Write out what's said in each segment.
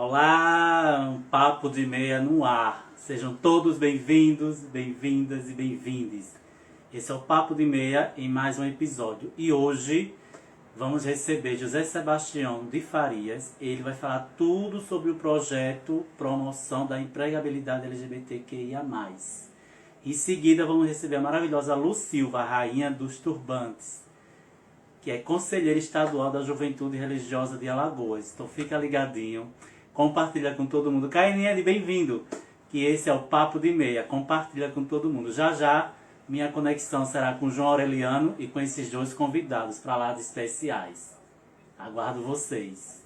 Olá, um papo de meia no ar. Sejam todos bem-vindos, bem-vindas e bem-vindes. Esse é o Papo de Meia em mais um episódio. E hoje vamos receber José Sebastião de Farias. Ele vai falar tudo sobre o projeto Promoção da Empregabilidade LGBTQIA+. Em seguida vamos receber a maravilhosa Lu Silva, a rainha dos turbantes, que é conselheira estadual da Juventude Religiosa de Alagoas. Então fica ligadinho, compartilha com todo mundo. Cainiane, bem-vindo, que esse é o Papo de Meia, compartilha com todo mundo. Já já minha conexão será com o João Aureliano e com esses dois convidados para lá de especiais. Aguardo vocês.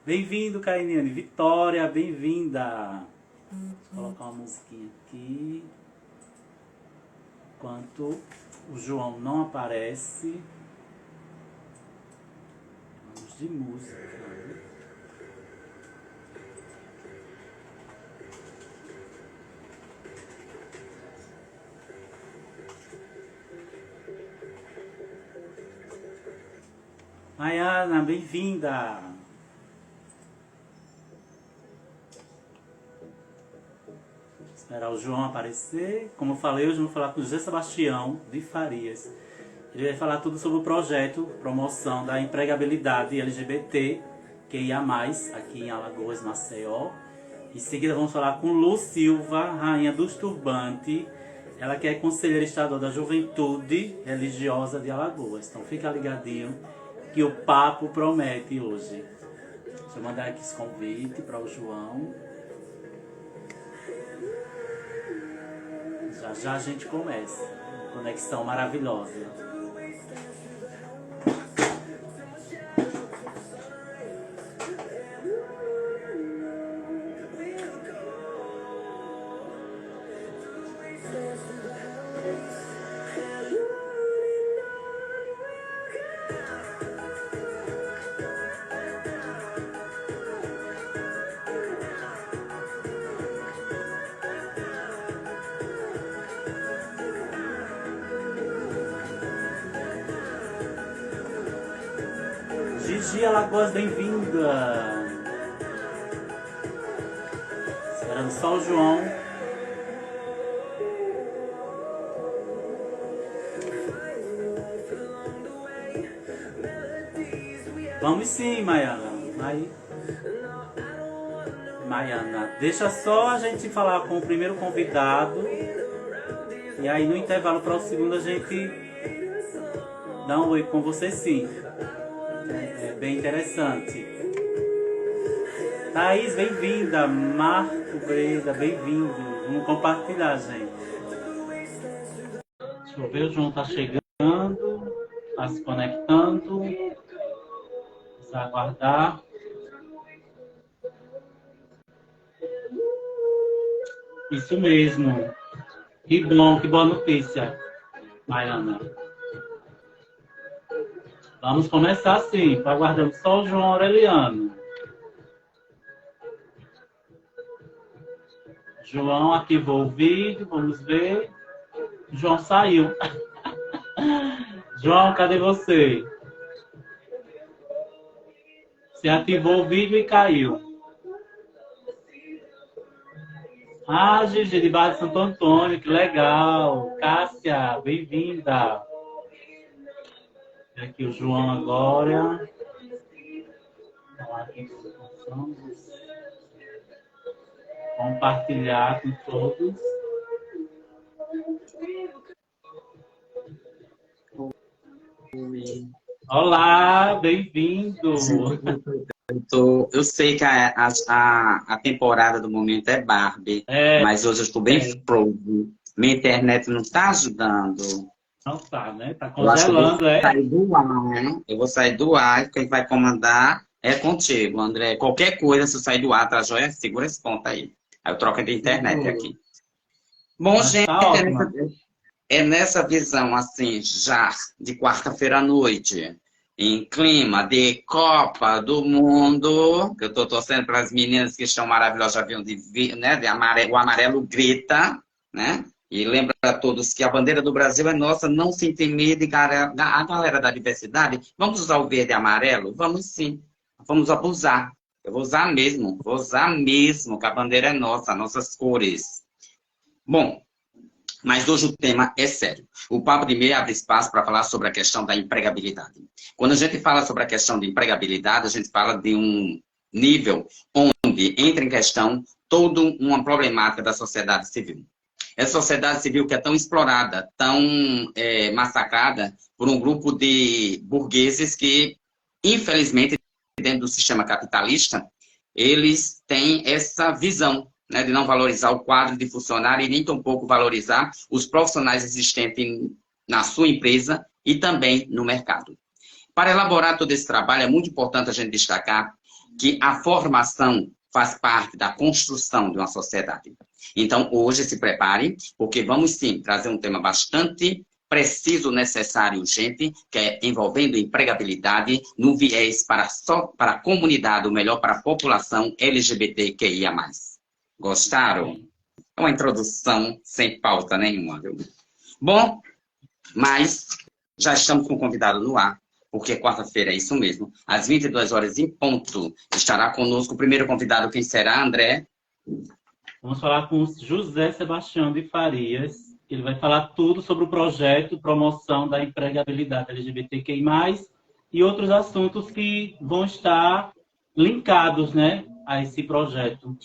Bem-vindo, Cainiane. Vitória, bem-vinda. Vou colocar uma musiquinha aqui. Enquanto o João não aparece, vamos de música. Maiana, bem-vinda. Esperar o João aparecer. Como eu falei, hoje vamos falar com o José Sebastião de Farias. Ele vai falar tudo sobre o projeto Promoção da Empregabilidade LGBTQIA+, aqui em Alagoas, Maceió. Em seguida vamos falar com Lu Silva, rainha dos turbantes. Ela que é conselheira estadual da Juventude Religiosa de Alagoas. Então fica ligadinho que o papo promete hoje. Deixa eu mandar aqui esse convite para o João. Já já a gente começa. Conexão maravilhosa. Gigi Alagoas, bem-vinda! Esperando só o João. Vamos sim, Maiana. Maiana, deixa só a gente falar com o primeiro convidado. E aí no intervalo para o segundo a gente dá um oi com você sim. É bem interessante. Thaís, bem-vinda. Marco Breda, bem-vindo. Vamos compartilhar, gente. Deixa eu ver, o João tá chegando, tá se conectando. Vamos aguardar. Isso mesmo. Que bom, que boa notícia, Mariana. Vamos começar sim, aguardando só o João Aureliano. João ativou o vídeo, vamos ver. João saiu. João, cadê você? Você ativou o vídeo e caiu. Ah, Gigi, de Barra de Santo Antônio, que legal. Cássia, bem-vinda. Aqui o João agora. Compartilhar com todos. Olá, bem-vindo. Eu sei que a temporada do momento é Barbie, mas hoje eu estou bem frozen. Minha internet não está ajudando. Não tá, né? Tá congelando, Eu vou sair do ar, quem vai comandar é contigo, André. Qualquer coisa, se eu sair do ar, tá joia? Segura esse ponto aí. Aí eu troco de internet aqui. Bom, mas gente, tá é nessa visão, assim, já de quarta-feira à noite, em clima de Copa do Mundo, que eu tô torcendo para as meninas que estão maravilhosas, já viram né, o amarelo grita, né? E lembra a todos que a bandeira do Brasil é nossa, não se intimide, a galera da diversidade. Vamos usar o verde e amarelo? Vamos sim. Vamos abusar. Eu vou usar mesmo, que a bandeira é nossa, nossas cores. Bom, mas hoje o tema é sério. O Papo de Meia abre espaço para falar sobre a questão da empregabilidade. Quando a gente fala sobre a questão de empregabilidade, a gente fala de um nível onde entra em questão toda uma problemática da sociedade civil. Essa sociedade civil que é tão explorada, tão massacrada por um grupo de burgueses que, infelizmente, dentro do sistema capitalista, eles têm essa visão, né, de não valorizar o quadro de funcionário e nem tampouco valorizar os profissionais existentes na sua empresa e também no mercado. Para elaborar todo esse trabalho, é muito importante a gente destacar que a formação faz parte da construção de uma sociedade. Então, hoje, se prepare, porque vamos sim trazer um tema bastante preciso, necessário e urgente, que é envolvendo empregabilidade no viés para a comunidade, ou melhor, para a população LGBTQIA+. Gostaram? É uma introdução sem pauta nenhuma, viu? Bom, mas já estamos com o convidado no ar, porque quarta-feira é isso mesmo. Às 22 horas em ponto, estará conosco o primeiro convidado. Quem será, André? Vamos falar com o José Sebastião de Farias. Ele vai falar tudo sobre o projeto Promoção da Empregabilidade LGBTQI+, e outros assuntos que vão estar linkados, né, a esse projeto.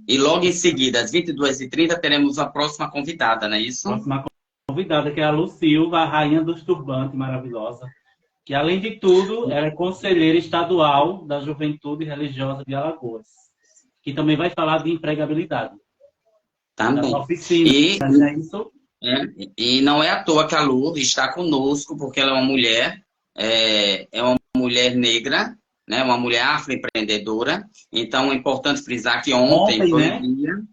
E logo em seguida, às 22h30, teremos a próxima convidada, não é isso? Próxima convidada, que é a Lu Silva, a rainha dos turbantes, maravilhosa. Que, além de tudo, ela é conselheira estadual da Juventude Religiosa de Alagoas. Que também vai falar de empregabilidade. Também. Das oficinas, é isso? E não é à toa que a Lu está conosco, porque ela é uma mulher, uma mulher negra, né, uma mulher afroempreendedora. Então, é importante frisar que ontem foi né? o Dia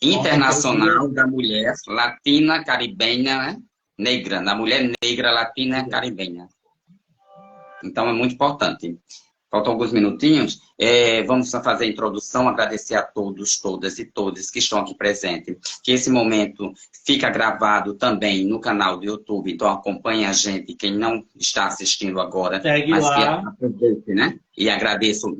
Internacional da Mulher Latina Caribenha, né? Negra, da mulher negra latina caribenha. Então, é muito importante. Faltam alguns minutinhos. Vamos fazer a introdução, agradecer a todos, todas e todos que estão aqui presentes. Que esse momento fica gravado também no canal do YouTube, então acompanhe a gente, quem não está assistindo agora. Segue mas lá. Que aproveite, né? E agradeço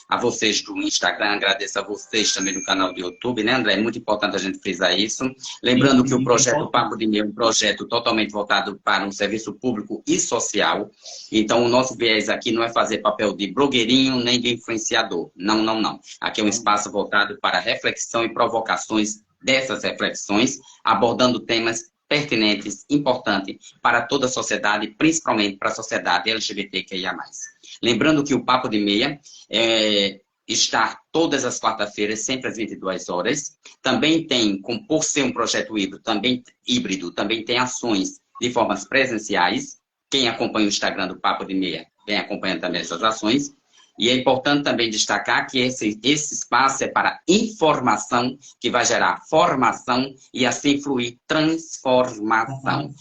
a vocês do Instagram, agradeço a vocês também do canal do YouTube, né, André? É muito importante a gente frisar isso. Lembrando que o projeto Papo de Meia é um projeto totalmente voltado para um serviço público e social. Então, o nosso viés aqui não é fazer papel de blogueirinho nem de influenciador. Não, não, não. Aqui é um espaço voltado para reflexão e provocações dessas reflexões, abordando temas pertinentes, importantes para toda a sociedade, principalmente para a sociedade LGBTQIA+. Lembrando que o Papo de Meia está todas as quartas-feiras, sempre às 22 horas. Também tem, por ser um projeto híbrido, também tem ações de formas presenciais. Quem acompanha o Instagram do Papo de Meia vem acompanhando também essas ações. E é importante também destacar que esse espaço é para informação, que vai gerar formação e assim fluir transformação.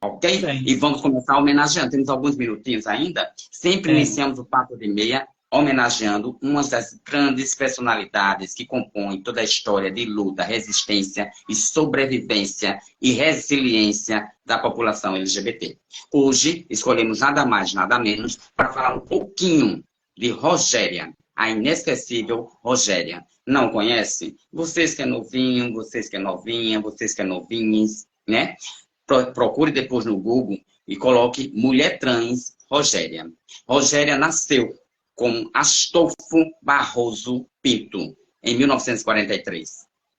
Ok? Bem. E vamos começar homenageando. Temos alguns minutinhos ainda. Sempre iniciamos o Papo de Meia homenageando uma das grandes personalidades que compõem toda a história de luta, resistência e sobrevivência e resiliência da população LGBT. Hoje, escolhemos nada mais, nada menos, para falar um pouquinho de Rogéria, a inesquecível Rogéria. Não conhece? Vocês que é novinho, vocês que é novinha, vocês que é novinhos, né? Procure depois no Google e coloque Mulher Trans Rogéria. Rogéria nasceu com Astolfo Barroso Pinto, em 1943,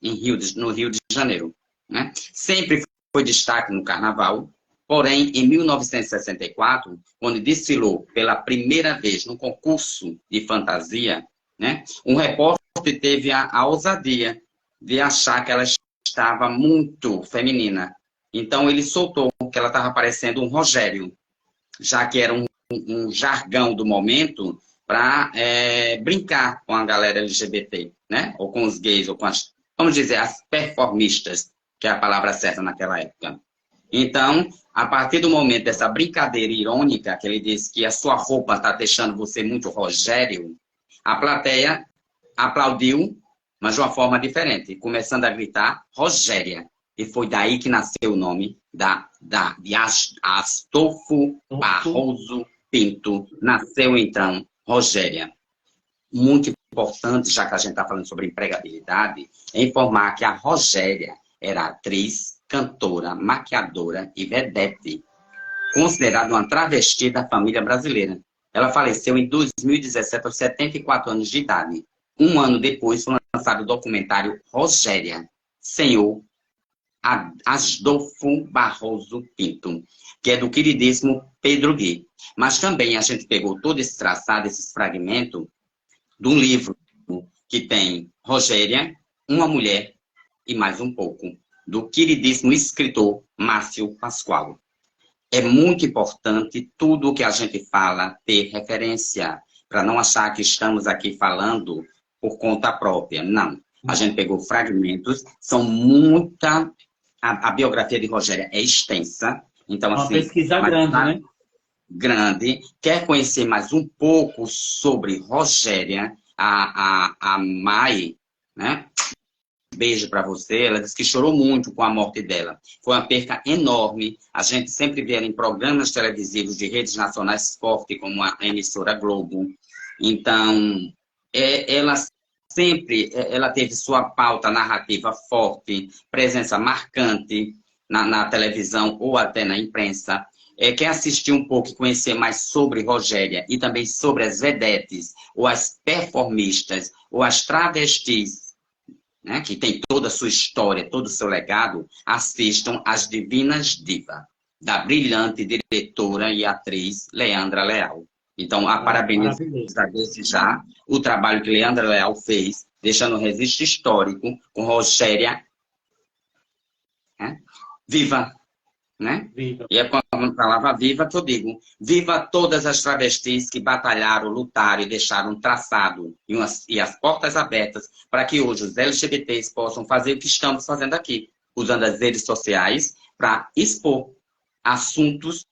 no Rio de Janeiro. Né? Sempre foi destaque no Carnaval, porém, em 1964, quando desfilou pela primeira vez no concurso de fantasia, né, um repórter teve a ousadia de achar que ela estava muito feminina. Então, ele soltou que ela estava parecendo um Rogério, já que era um jargão do momento para brincar com a galera LGBT, né? Ou com os gays, ou com as, vamos dizer, as performistas, que é a palavra certa naquela época. Então, a partir do momento dessa brincadeira irônica, que ele disse que a sua roupa está deixando você muito Rogério, a plateia aplaudiu, mas de uma forma diferente, começando a gritar Rogéria. E foi daí que nasceu o nome de Astolfo Barroso Pinto, nasceu então Rogéria. Muito importante, já que a gente está falando sobre empregabilidade, é informar que a Rogéria era atriz, cantora, maquiadora e vedete, considerada uma travesti da família brasileira. Ela faleceu em 2017, aos 74 anos de idade. Um ano depois, foi lançado o documentário Rogéria, Senhor Asdolfo Barroso Pinto, que é do queridíssimo Pedro Gui. Mas também a gente pegou todo esse traçado, esses fragmentos, de um livro que tem Rogéria, uma mulher e mais um pouco, do queridíssimo escritor Márcio Pascoal. É muito importante tudo o que a gente fala ter referência, para não achar que estamos aqui falando por conta própria. Não. A gente pegou fragmentos, são muita... A biografia de Rogéria é extensa. Então, Uma assim, pesquisa grande, né? Grande. Quer conhecer mais um pouco sobre Rogéria? A Mai, né? Beijo para você. Ela disse que chorou muito com a morte dela. Foi uma perca enorme. A gente sempre vê ela em programas televisivos de redes nacionais fortes, como a emissora Globo. Então, ela sempre ela teve sua pauta narrativa forte, presença marcante na televisão ou até na imprensa. Quer assistir um pouco e conhecer mais sobre Rogéria e também sobre as vedetes, ou as performistas, ou as travestis, né, que tem toda a sua história, todo o seu legado, assistam As Divinas Divas, da brilhante diretora e atriz Leandra Leal. Então, parabenizo desde já o trabalho que Leandra Leal fez, deixando um registro histórico com Rogéria, né, viva. Né? Viva. E é com a palavra viva que eu digo, viva todas as travestis que batalharam, lutaram e deixaram um traçado e as portas abertas para que hoje os LGBTs possam fazer o que estamos fazendo aqui, usando as redes sociais para expor assuntos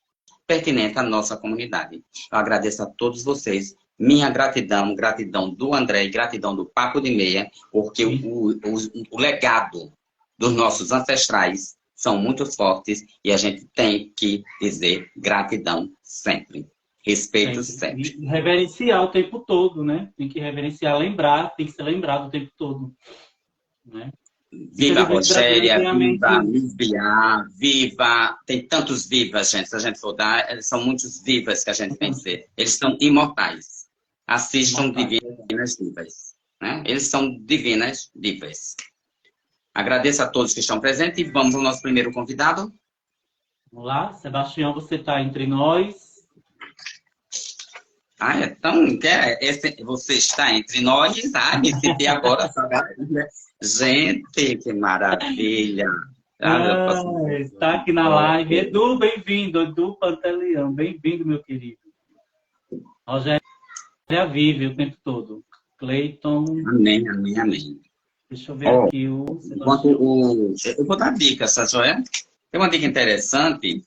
pertinentes à nossa comunidade. Eu agradeço a todos vocês, minha gratidão, gratidão do André e gratidão do Papo de Meia, porque o legado dos nossos ancestrais são muito fortes e a gente tem que dizer gratidão sempre. Respeito sempre. E reverenciar o tempo todo, né? Tem que reverenciar, lembrar, tem que ser lembrado o tempo todo. Né? Viva Rogéria, viva Livia, viva... Tem tantos vivas, gente, se a gente for dar, são muitos vivas que a gente tem que ser. Eles são imortais. Assistam Divinas Divas. Né? Eles são divinas divas. Agradeço a todos que estão presentes e vamos ao nosso primeiro convidado. Vamos lá, Sebastião, você está entre nós. Então, você está entre nós. Me senti agora. Gente, que maravilha. Está aqui na live. Edu, bem-vindo. Edu Pantaleão, bem-vindo, meu querido. Rogéria vive o tempo todo. Cleiton. Amém, amém, amém. Deixa eu ver aqui eu vou dar dica, Sajoé. Tem uma dica interessante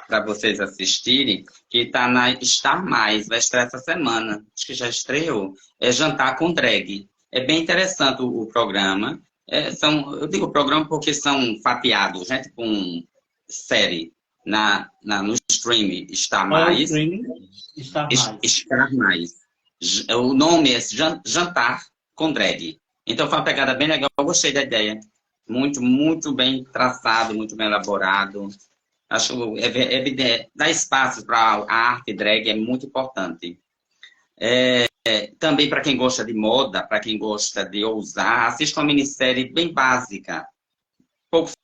para vocês assistirem, que está na Star Mais, vai estrear essa semana. Acho que já estreou. É Jantar com Drag. É bem interessante o programa. Eu digo programa porque são fatiados, né? Tipo série no streaming Star Mais. Star Mais. O nome é Jantar com Drag. Então foi uma pegada bem legal. Eu gostei da ideia. Muito, muito bem traçado, muito bem elaborado. Acho dar espaço para a arte drag é muito importante. Também para quem gosta de moda, para quem gosta de ousar, assista uma minissérie bem básica. Poucos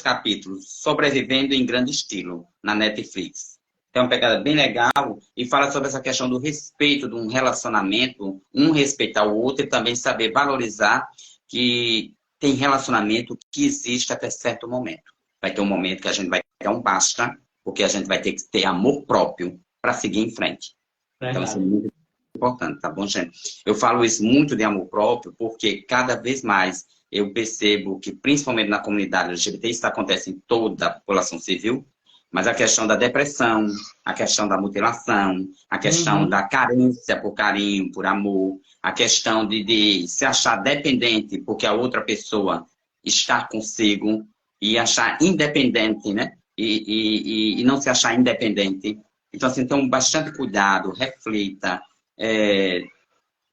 capítulos. Sobrevivendo em Grande Estilo, na Netflix. Tem uma pegada bem legal e fala sobre essa questão do respeito de um relacionamento, um respeitar o outro e também saber valorizar que tem relacionamento que existe até certo momento. Vai ter um momento que a gente vai ter um basta, porque a gente vai ter que ter amor próprio para seguir em frente. Então, isso é muito importante, tá bom, gente? Eu falo isso muito de amor próprio porque cada vez mais eu percebo que, principalmente na comunidade LGBT, isso acontece em toda a população civil, mas a questão da depressão, a questão da mutilação, a questão da carência por carinho, por amor, a questão de se achar dependente porque a outra pessoa está consigo e achar independente, né? e não se achar independente. Então, assim, então, bastante cuidado, reflita,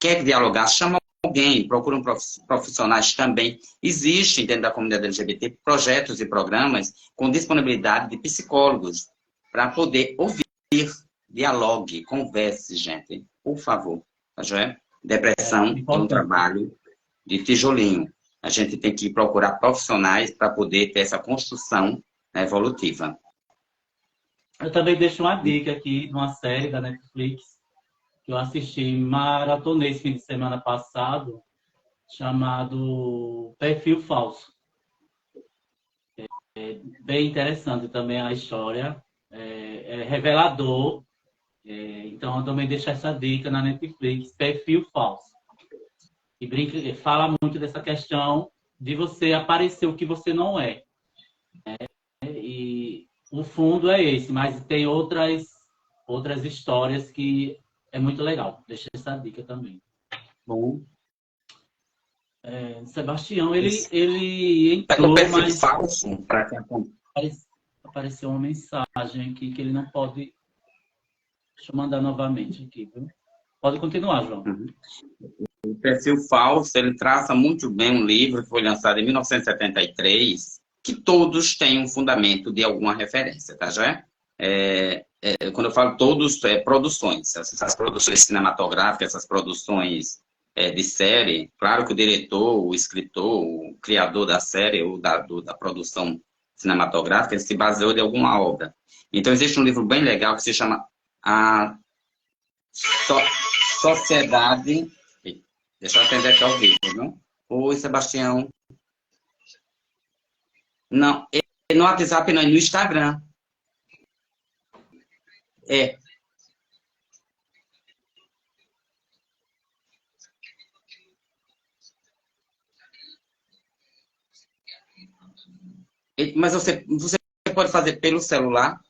quer dialogar, chama alguém, procura profissionais também. Existem, dentro da comunidade LGBT, projetos e programas com disponibilidade de psicólogos para poder ouvir, dialogue, converse, gente, por favor. Tá joia? Depressão é um trabalho de tijolinho. A gente tem que procurar profissionais para poder ter essa construção, né, evolutiva. Eu também deixo uma dica aqui de uma série da Netflix que eu assisti, maratonei esse fim de semana passado, chamado Perfil Falso. É bem interessante também a história, é revelador. Então, eu também deixo essa dica na Netflix, Perfil Falso. E fala muito dessa questão de você aparecer o que você não é. E o fundo é esse, mas tem outras histórias que é muito legal. Deixa essa dica também. Bom. Sebastião, ele entrou, mas falso, apareceu uma mensagem aqui que ele não pode. Deixa eu mandar novamente aqui, viu? Pode continuar, João. Uhum. O Perfil Falso, ele traça muito bem um livro que foi lançado em 1973, que todos têm um fundamento de alguma referência, tá já? Quando eu falo todos, produções, essas produções cinematográficas, essas produções de série, claro que o diretor, o escritor, o criador da série ou da produção cinematográfica, ele se baseou de alguma obra. Então, existe um livro bem legal que se chama A Sociedade... Deixa eu atender aqui ao vivo, viu? Oi, Sebastião. Não, no WhatsApp não, é no Instagram. Mas você pode fazer pelo celular?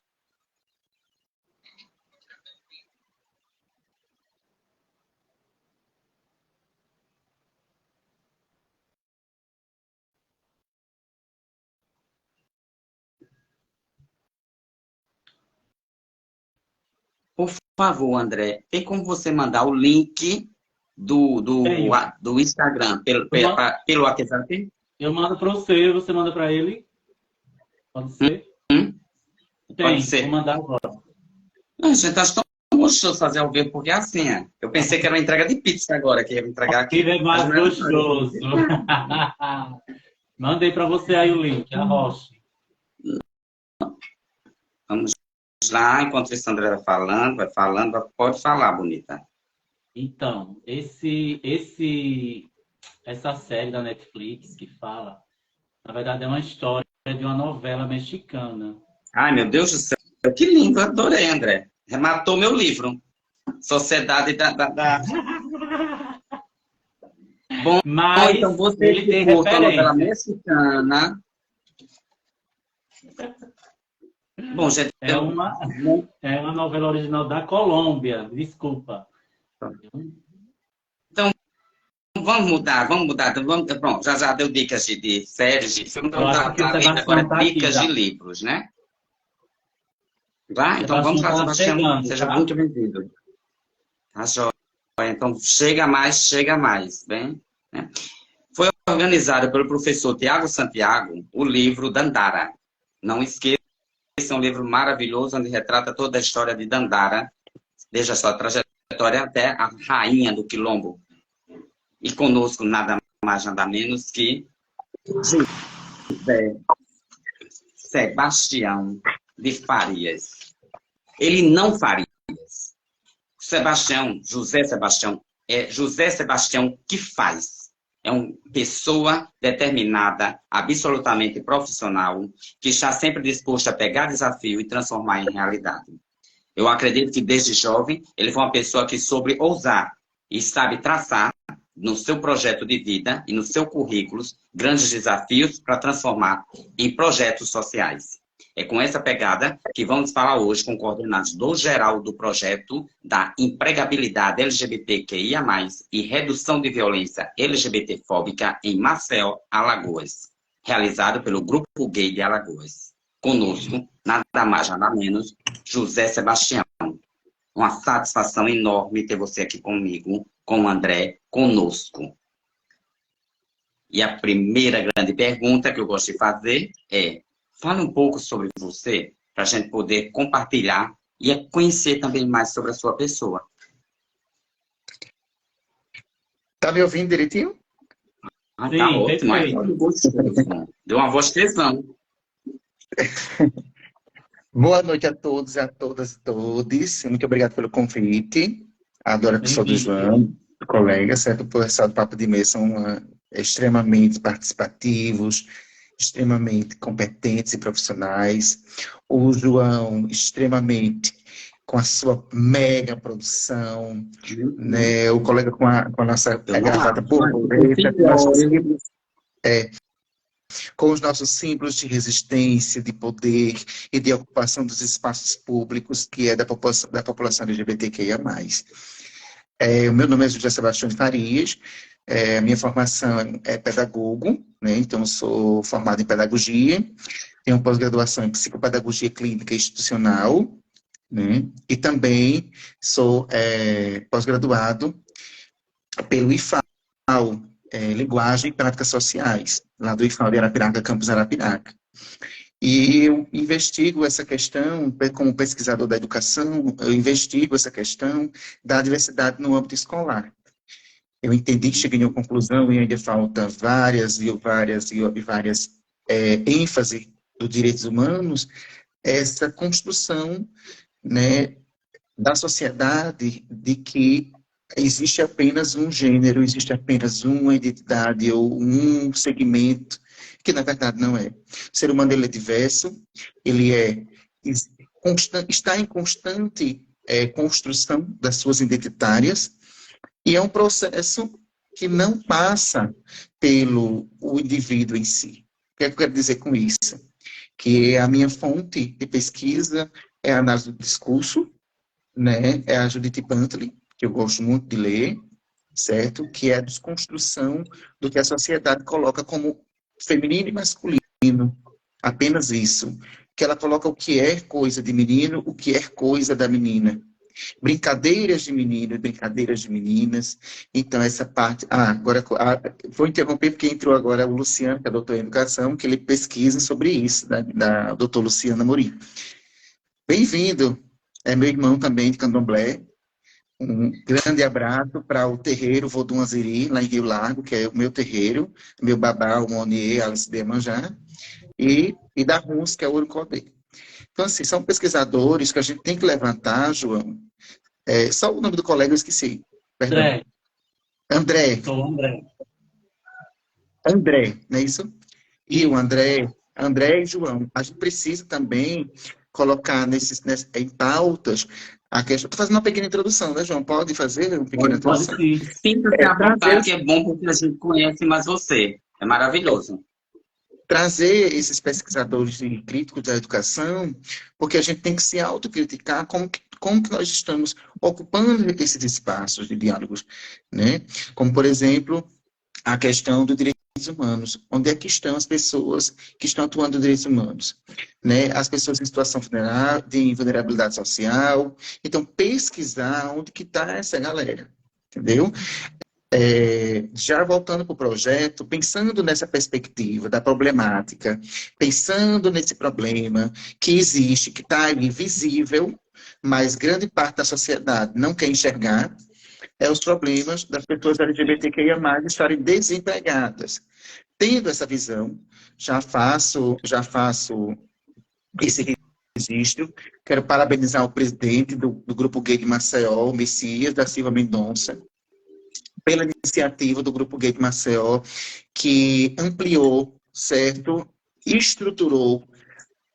Por favor, André, tem como você mandar o link do Instagram pelo WhatsApp? Eu mando para você manda para ele? Pode ser? Pode ser. Vou mandar agora. Não, gente, acho tão gostoso fazer ao vivo, porque é assim, eu pensei que era uma entrega de pizza agora, que ia me entregar aqui. É mais gostoso. Mandei para você aí o link, arroche. Vamos lá, enquanto a André vai falando, pode falar, bonita. Então, essa série da Netflix que fala, na verdade é uma história de uma novela mexicana. Ai, meu Deus do céu, que lindo, adorei, André. Rematou meu livro. Sociedade da... Mas então você ele tem curta a novela referência. mexicana. Bom, gente, É uma novela original da Colômbia, desculpa. Então, vamos mudar. Pronto, já deu dicas de séries, de filmes, vamos dar agora dicas de livros, né? Vai? Então vamos lá, Sebastião. Seja muito bem-vindo. Tá joia. Então, chega mais, bem? Né? Foi organizado pelo professor Tiago Santiago o livro Dandara. Não esqueça, é um livro maravilhoso, onde retrata toda a história de Dandara, desde a sua trajetória até a rainha do Quilombo. E conosco, nada mais, nada menos que Sebastião de Farias. Ele não Farias. José Sebastião que faz. É uma pessoa determinada, absolutamente profissional, que está sempre disposto a pegar desafio e transformar em realidade. Eu acredito que desde jovem ele foi uma pessoa que soube ousar e sabe traçar no seu projeto de vida e no seu currículo grandes desafios para transformar em projetos sociais. É com essa pegada que vamos falar hoje com o coordenador geral do projeto da empregabilidade LGBTQIA+, e redução de violência LGBTfóbica em Maceió, Alagoas, realizado pelo Grupo Gay de Alagoas. conosco, nada mais, nada menos, José Sebastião. Uma satisfação enorme ter você aqui comigo, com o André, conosco. E a primeira grande pergunta que eu gosto de fazer é: fale um pouco sobre você, para a gente poder compartilhar e conhecer também mais sobre a sua pessoa. Tá me ouvindo direitinho? Ah, Sim, tá ótimo. perfeito. Deu uma voz tesão. Boa noite a todos, a todas e todos. Muito obrigado pelo convite. Adoro a pessoa do Bem-vindo. João, do colega, certo? O pessoal do Papo de Mesa são extremamente participativos, extremamente competentes e profissionais. O João, extremamente com a sua mega produção, né? O colega com a nossa gravata borboleta, com os nossos símbolos de resistência, de poder e de ocupação dos espaços públicos, que é da população LGBTQIA+. O meu nome é José Sebastião de Farias, a minha formação é pedagogo, né? Então eu sou formado em pedagogia, tenho pós-graduação em psicopedagogia clínica institucional, né? E também sou pós-graduado pelo IFAL, Linguagem e Práticas Sociais, lá do IFAL de Arapiraca, campus Arapiraca. E eu investigo essa questão, como pesquisador da educação, eu investigo essa questão da diversidade no âmbito escolar. Eu entendi que cheguei a uma conclusão e ainda falta várias ênfases dos direitos humanos, essa construção, né, da sociedade de que existe apenas um gênero, existe apenas uma identidade ou um segmento, que na verdade não é. O ser humano ele é diverso, ele está em constante construção das suas identitárias, e é um processo que não passa pelo o indivíduo em si. O que é que eu quero dizer com isso? Que a minha fonte de pesquisa é a análise do discurso, né? É a Judith Butler, que eu gosto muito de ler, certo? Que é a desconstrução do que a sociedade coloca como feminino e masculino, apenas isso. Que ela coloca o que é coisa de menino, o que é coisa da menina. Brincadeiras de menino e brincadeiras de meninas. Então, essa parte... agora vou interromper porque entrou agora o Luciano, que é doutor em educação, que ele pesquisa sobre isso, da doutor Luciano Amorim. Bem-vindo! É meu irmão também de Candomblé. Um grande abraço para o terreiro Vodun Azeri, lá em Rio Largo, que é o meu terreiro, meu babá, o Monier, Alice de Manjá, e da RUNS, que é o Urucodê. Então, assim, são pesquisadores que a gente tem que levantar, João. Só o nome do colega eu esqueci. Perdão. André. Sou o André. André, não é isso? E o André e João. A gente precisa também colocar em pautas a questão. Estou fazendo uma pequena introdução, né, João? Pode fazer uma pequena introdução? Pode sim. Sinta-se à vontade, que é bom porque a gente conhece mais você. É maravilhoso. Trazer esses pesquisadores e críticos da educação, porque a gente tem que se autocriticar como que nós estamos ocupando esses espaços de diálogos, né? Como, por exemplo, a questão dos direitos humanos. Onde é que estão as pessoas que estão atuando nos direitos humanos? Né? As pessoas em situação de vulnerabilidade social. Então, pesquisar onde que está essa galera, entendeu? Já voltando para o projeto, pensando nessa perspectiva da problemática, pensando nesse problema que existe, que está ali visível, mas grande parte da sociedade não quer enxergar, os problemas das pessoas LGBTQIA+, estarem desempregadas. Tendo essa visão, já faço esse registro. Quero parabenizar o presidente do Grupo Gay de Maceió, o Messias da Silva Mendonça, pela iniciativa do Grupo Gay de Maceió, que ampliou, certo, e estruturou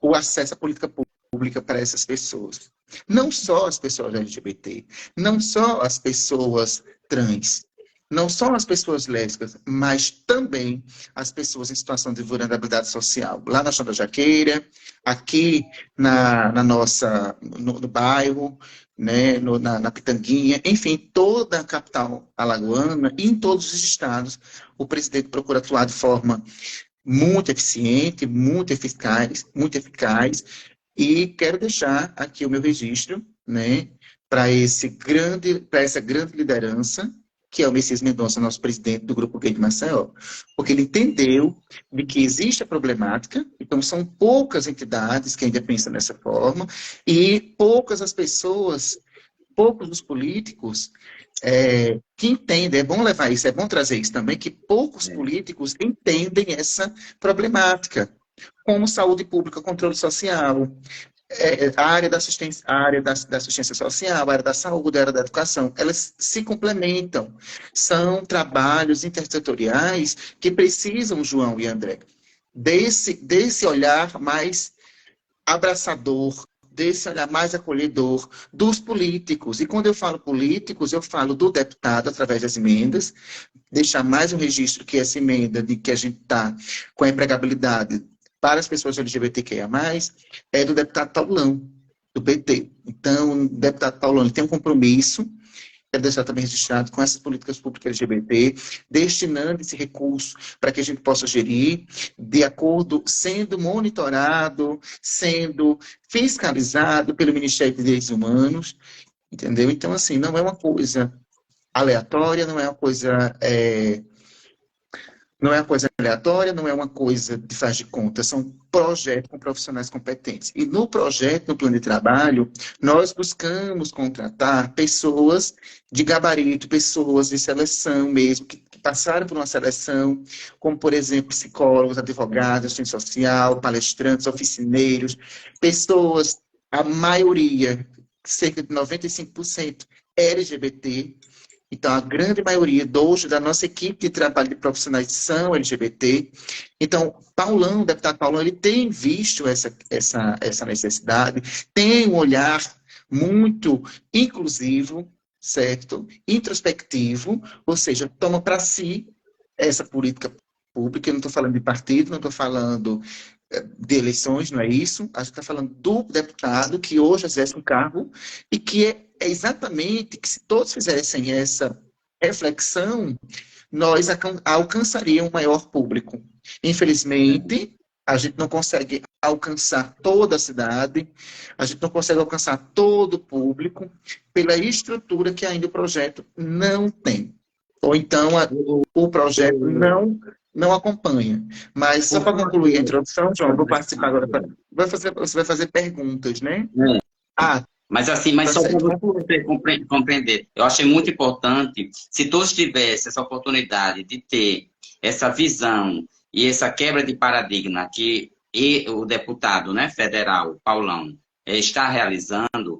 o acesso à política pública para essas pessoas. Não só as pessoas LGBT, não só as pessoas trans, não só as pessoas lésbicas, mas também as pessoas em situação de vulnerabilidade social. Lá na Chão da Jaqueira, aqui no bairro, né, na Pitanguinha, enfim, toda a capital alagoana e em todos os estados, o presidente procura atuar de forma muito eficiente, muito eficaz, e quero deixar aqui o meu registro, né, para essa grande liderança, que é o Messias Mendonça, nosso presidente do Grupo Gay de Maceió, porque ele entendeu de que existe a problemática, então são poucas entidades que ainda pensam dessa forma, e poucas as pessoas, poucos os políticos que entendem, é bom levar isso, é bom trazer isso também, que poucos políticos entendem essa problemática, como saúde pública, controle social, a área da assistência, da assistência social, a área da saúde, a área da educação, elas se complementam. São trabalhos intersetoriais que precisam, João e André, desse olhar mais abraçador, desse olhar mais acolhedor dos políticos. E quando eu falo políticos, eu falo do deputado através das emendas, deixar mais um registro que essa emenda de que a gente está com a empregabilidade para as pessoas LGBTQIA+, é do deputado Paulão, do PT. Então, o deputado Paulão ele tem um compromisso, quero deixar também registrado, com essas políticas públicas LGBT, destinando esse recurso para que a gente possa gerir, de acordo, sendo monitorado, sendo fiscalizado pelo Ministério dos Direitos Humanos, entendeu? Então, assim, não é uma coisa aleatória, não é uma coisa aleatória, não é uma coisa de faz de conta, são projetos com profissionais competentes. E no projeto, no plano de trabalho, nós buscamos contratar pessoas de gabarito, pessoas de seleção mesmo, que passaram por uma seleção, como, por exemplo, psicólogos, advogados, assistente social, palestrantes, oficineiros, pessoas, a maioria, cerca de 95%, LGBT. Então, a grande maioria hoje da nossa equipe de trabalho de profissionais são LGBT. Então, Paulão, o deputado Paulão, ele tem visto essa necessidade, tem um olhar muito inclusivo, certo? Introspectivo, ou seja, toma para si essa política pública. Eu não estou falando de partido, não estou falando de eleições, não é isso? A gente está falando do deputado que hoje exerce um cargo e que é exatamente que se todos fizessem essa reflexão, nós alcançaríamos um maior público. Infelizmente, a gente não consegue alcançar toda a cidade, a gente não consegue alcançar todo o público pela estrutura que ainda o projeto não tem. Ou então o projeto não acompanha. Mas só para concluir a introdução, João, eu vou participar agora. Você vai fazer perguntas, né? Mas assim, só para você compreender, eu achei muito importante, se todos tivessem essa oportunidade de ter essa visão e essa quebra de paradigma que o deputado, né, federal, Paulão, está realizando,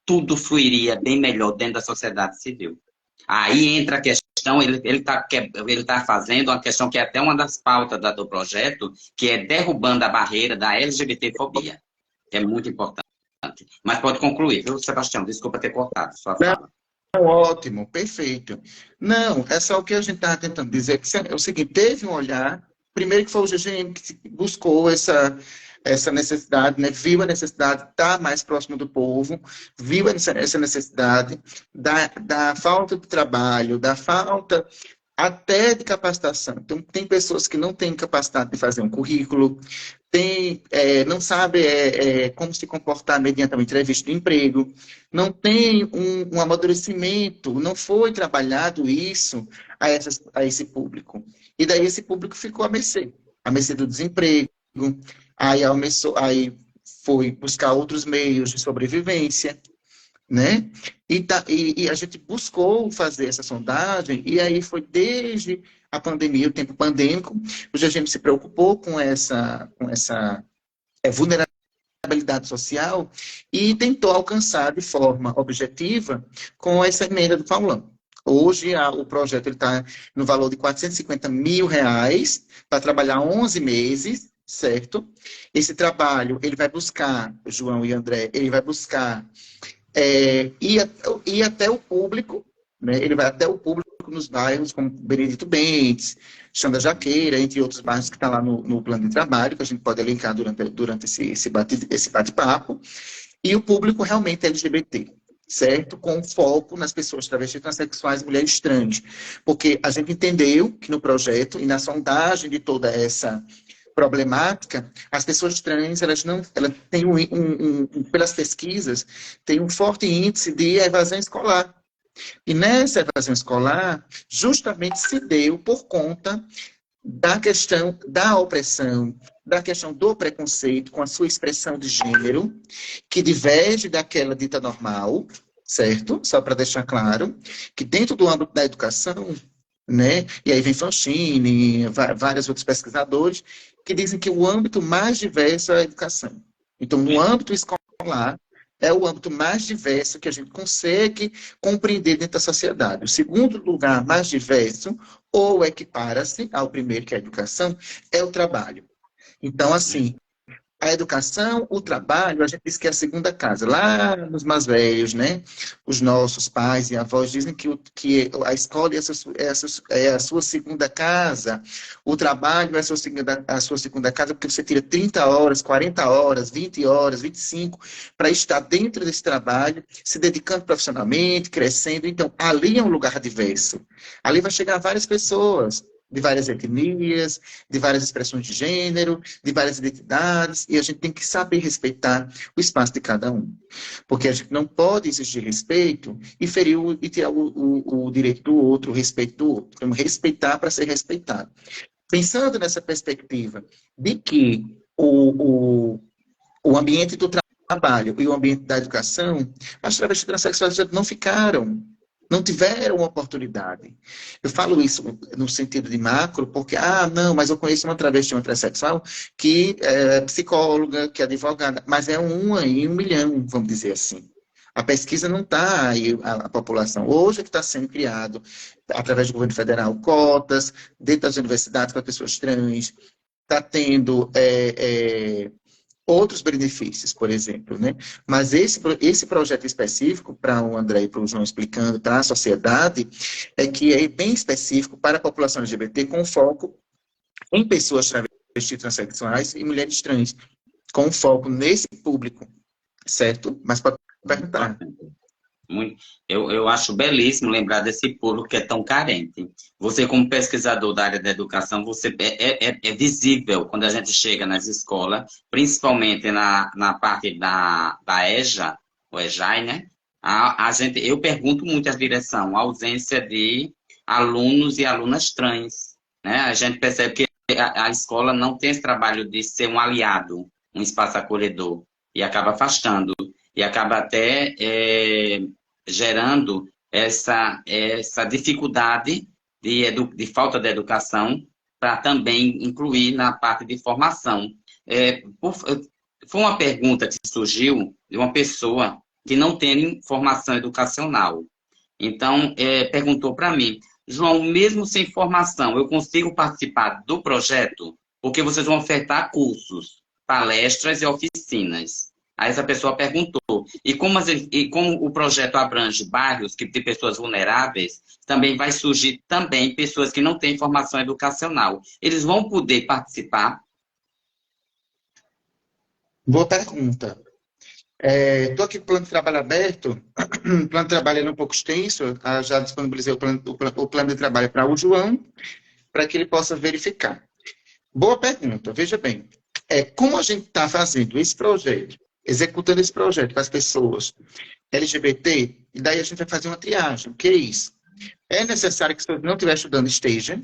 tudo fluiria bem melhor dentro da sociedade civil. Aí entra a questão, ele está fazendo uma questão que é até uma das pautas do projeto, que é derrubando a barreira da LGBTfobia, que é muito importante. Mas pode concluir, viu, Sebastião? Desculpa ter cortado sua fala. Ótimo, perfeito. Não, é só o que a gente está tentando dizer, que é o seguinte, teve um olhar, primeiro que foi o GGM que buscou essa necessidade, né? Viu a necessidade de estar mais próximo do povo, viu essa necessidade da falta de trabalho, da falta até de capacitação. Então, tem pessoas que não têm capacidade de fazer um currículo, não sabe como se comportar mediante uma entrevista de emprego, não tem um amadurecimento, não foi trabalhado isso a esse público. E daí esse público ficou à mercê do desemprego, aí foi buscar outros meios de sobrevivência, né? E a gente buscou fazer essa sondagem, e aí foi desde a pandemia, o tempo pandêmico, o GGM se preocupou com essa vulnerabilidade social e tentou alcançar de forma objetiva com essa emenda do Paulão. Hoje, o projeto está no valor de R$450 mil para trabalhar 11 meses, certo? Esse trabalho, ele vai buscar, João e André, ele vai buscar ir até o público, né? Ele vai até o público nos bairros como Benedito Bentes, Xanda Jaqueira, entre outros bairros que estão lá no plano de trabalho, que a gente pode elencar durante esse bate-papo, e o público realmente é LGBT. certo? Com foco nas pessoas travestis, transexuais e mulheres trans. Porque a gente entendeu que no projeto e na sondagem de toda essa problemática, as pessoas trans, elas têm pelas pesquisas, têm um forte índice de evasão escolar. E nessa evasão escolar, justamente se deu por conta da questão da opressão, da questão do preconceito com a sua expressão de gênero, que diverge daquela dita normal, certo? Só para deixar claro, que dentro do âmbito da educação, né, e aí vem Fanchine, vários outros pesquisadores, que dizem que o âmbito mais diverso é a educação. Então, no âmbito escolar, é o âmbito mais diverso que a gente consegue compreender dentro da sociedade. O segundo lugar mais diverso, ou equipara-se ao primeiro, que é a educação, é o trabalho. Então, assim, a educação, o trabalho, a gente diz que é a segunda casa. Lá nos mais velhos, né? Os nossos pais e avós dizem que a escola é a sua segunda casa, o trabalho é a sua segunda casa, porque você tira 30 horas, 40 horas, 20 horas, 25, para estar dentro desse trabalho, se dedicando profissionalmente, crescendo. Então, ali é um lugar diverso. Ali vai chegar várias pessoas, de várias etnias, de várias expressões de gênero, de várias identidades, e a gente tem que saber respeitar o espaço de cada um. Porque a gente não pode exigir respeito e ferir e tirar o direito do outro, o respeito do outro. Então, respeitar para ser respeitado. Pensando nessa perspectiva de que o ambiente do trabalho e o ambiente da educação, as travestis transexuais não tiveram oportunidade. Eu falo isso no sentido de macro, porque, não, mas eu conheço uma travesti, uma transexual, que é psicóloga, que é advogada, mas é uma em 1 milhão, vamos dizer assim. A pesquisa não está aí, a população. Hoje é que está sendo criado, através do governo federal, cotas, dentro das universidades para pessoas trans, está tendo outros benefícios, por exemplo, né? Mas esse projeto específico, para o André e para o João explicando, para a sociedade, é que é bem específico para a população LGBT, com foco em pessoas travestis, transexuais e mulheres trans, com foco nesse público, certo? Mas pode perguntar. Eu acho belíssimo lembrar desse público que é tão carente. Você, como pesquisador da área da educação, você é visível quando a gente chega nas escolas, principalmente na parte da EJA, o EJAI, né? Eu pergunto muito à direção, a ausência de alunos e alunas trans, né? A gente percebe que a escola não tem esse trabalho de ser um aliado, um espaço acolhedor, e acaba afastando, e acaba até gerando essa dificuldade de falta de educação para também incluir na parte de formação. Foi uma pergunta que surgiu de uma pessoa que não tem formação educacional. Então, perguntou para mim, João, mesmo sem formação, eu consigo participar do projeto? Porque vocês vão ofertar cursos, palestras e oficinas. Aí essa pessoa perguntou, e como o projeto abrange bairros que tem pessoas vulneráveis, também vai surgir também pessoas que não têm formação educacional. Eles vão poder participar? Boa pergunta. Estou aqui com o plano de trabalho aberto. O plano de trabalho é um pouco extenso. Já disponibilizei o plano de trabalho para o João, para que ele possa verificar. Boa pergunta. Veja bem, como a gente está fazendo esse projeto, executando esse projeto para as pessoas LGBT, e daí a gente vai fazer uma triagem. O que é isso? É necessário que se não estiver estudando, esteja,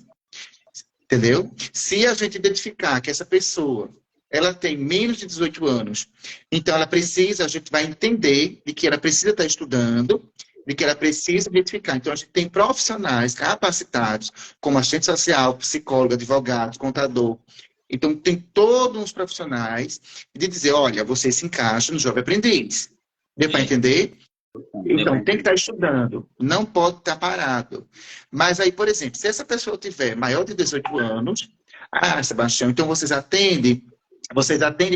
entendeu? Se a gente identificar que essa pessoa ela tem menos de 18 anos, então a gente vai entender de que ela precisa estar estudando, de que ela precisa identificar. Então, a gente tem profissionais capacitados, como assistente social, psicólogo, advogado, contador. Então, tem todos os profissionais de dizer, olha, você se encaixa no Jovem Aprendiz. Deu para entender? Então, tem que estar estudando, não pode estar parado. Mas aí, por exemplo, se essa pessoa tiver maior de 18 anos, Sebastião, então vocês atendem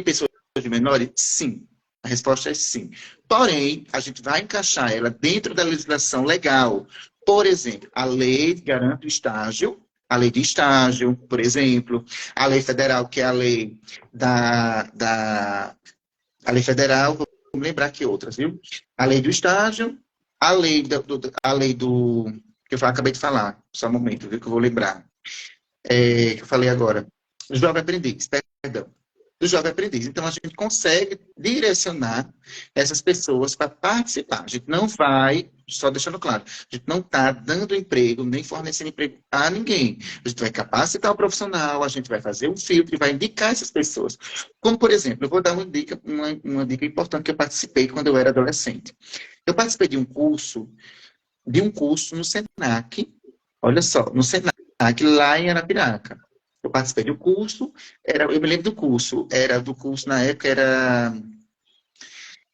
pessoas de menores? Sim. A resposta é sim. Porém, a gente vai encaixar ela dentro da legislação legal. Por exemplo, a lei garante o estágio, a lei de estágio, por exemplo, a lei federal, que é a lei a lei federal, vamos lembrar que outras, viu? A lei do estágio a lei do que eu acabei de falar, só um momento, viu, que eu vou lembrar. Que eu falei agora. Do jovem aprendiz, perdão. Do jovem aprendiz. Então, a gente consegue direcionar essas pessoas para participar. A gente não vai, só deixando claro, a gente não está dando emprego, nem fornecendo emprego a ninguém. A gente vai capacitar o profissional, a gente vai fazer um filtro e vai indicar essas pessoas. Como, por exemplo, eu vou dar uma dica importante que eu participei quando eu era adolescente. Eu participei de um curso no Senac, olha só, no Senac, lá em Arapiraca. Eu participei do curso, eu me lembro do curso, na época,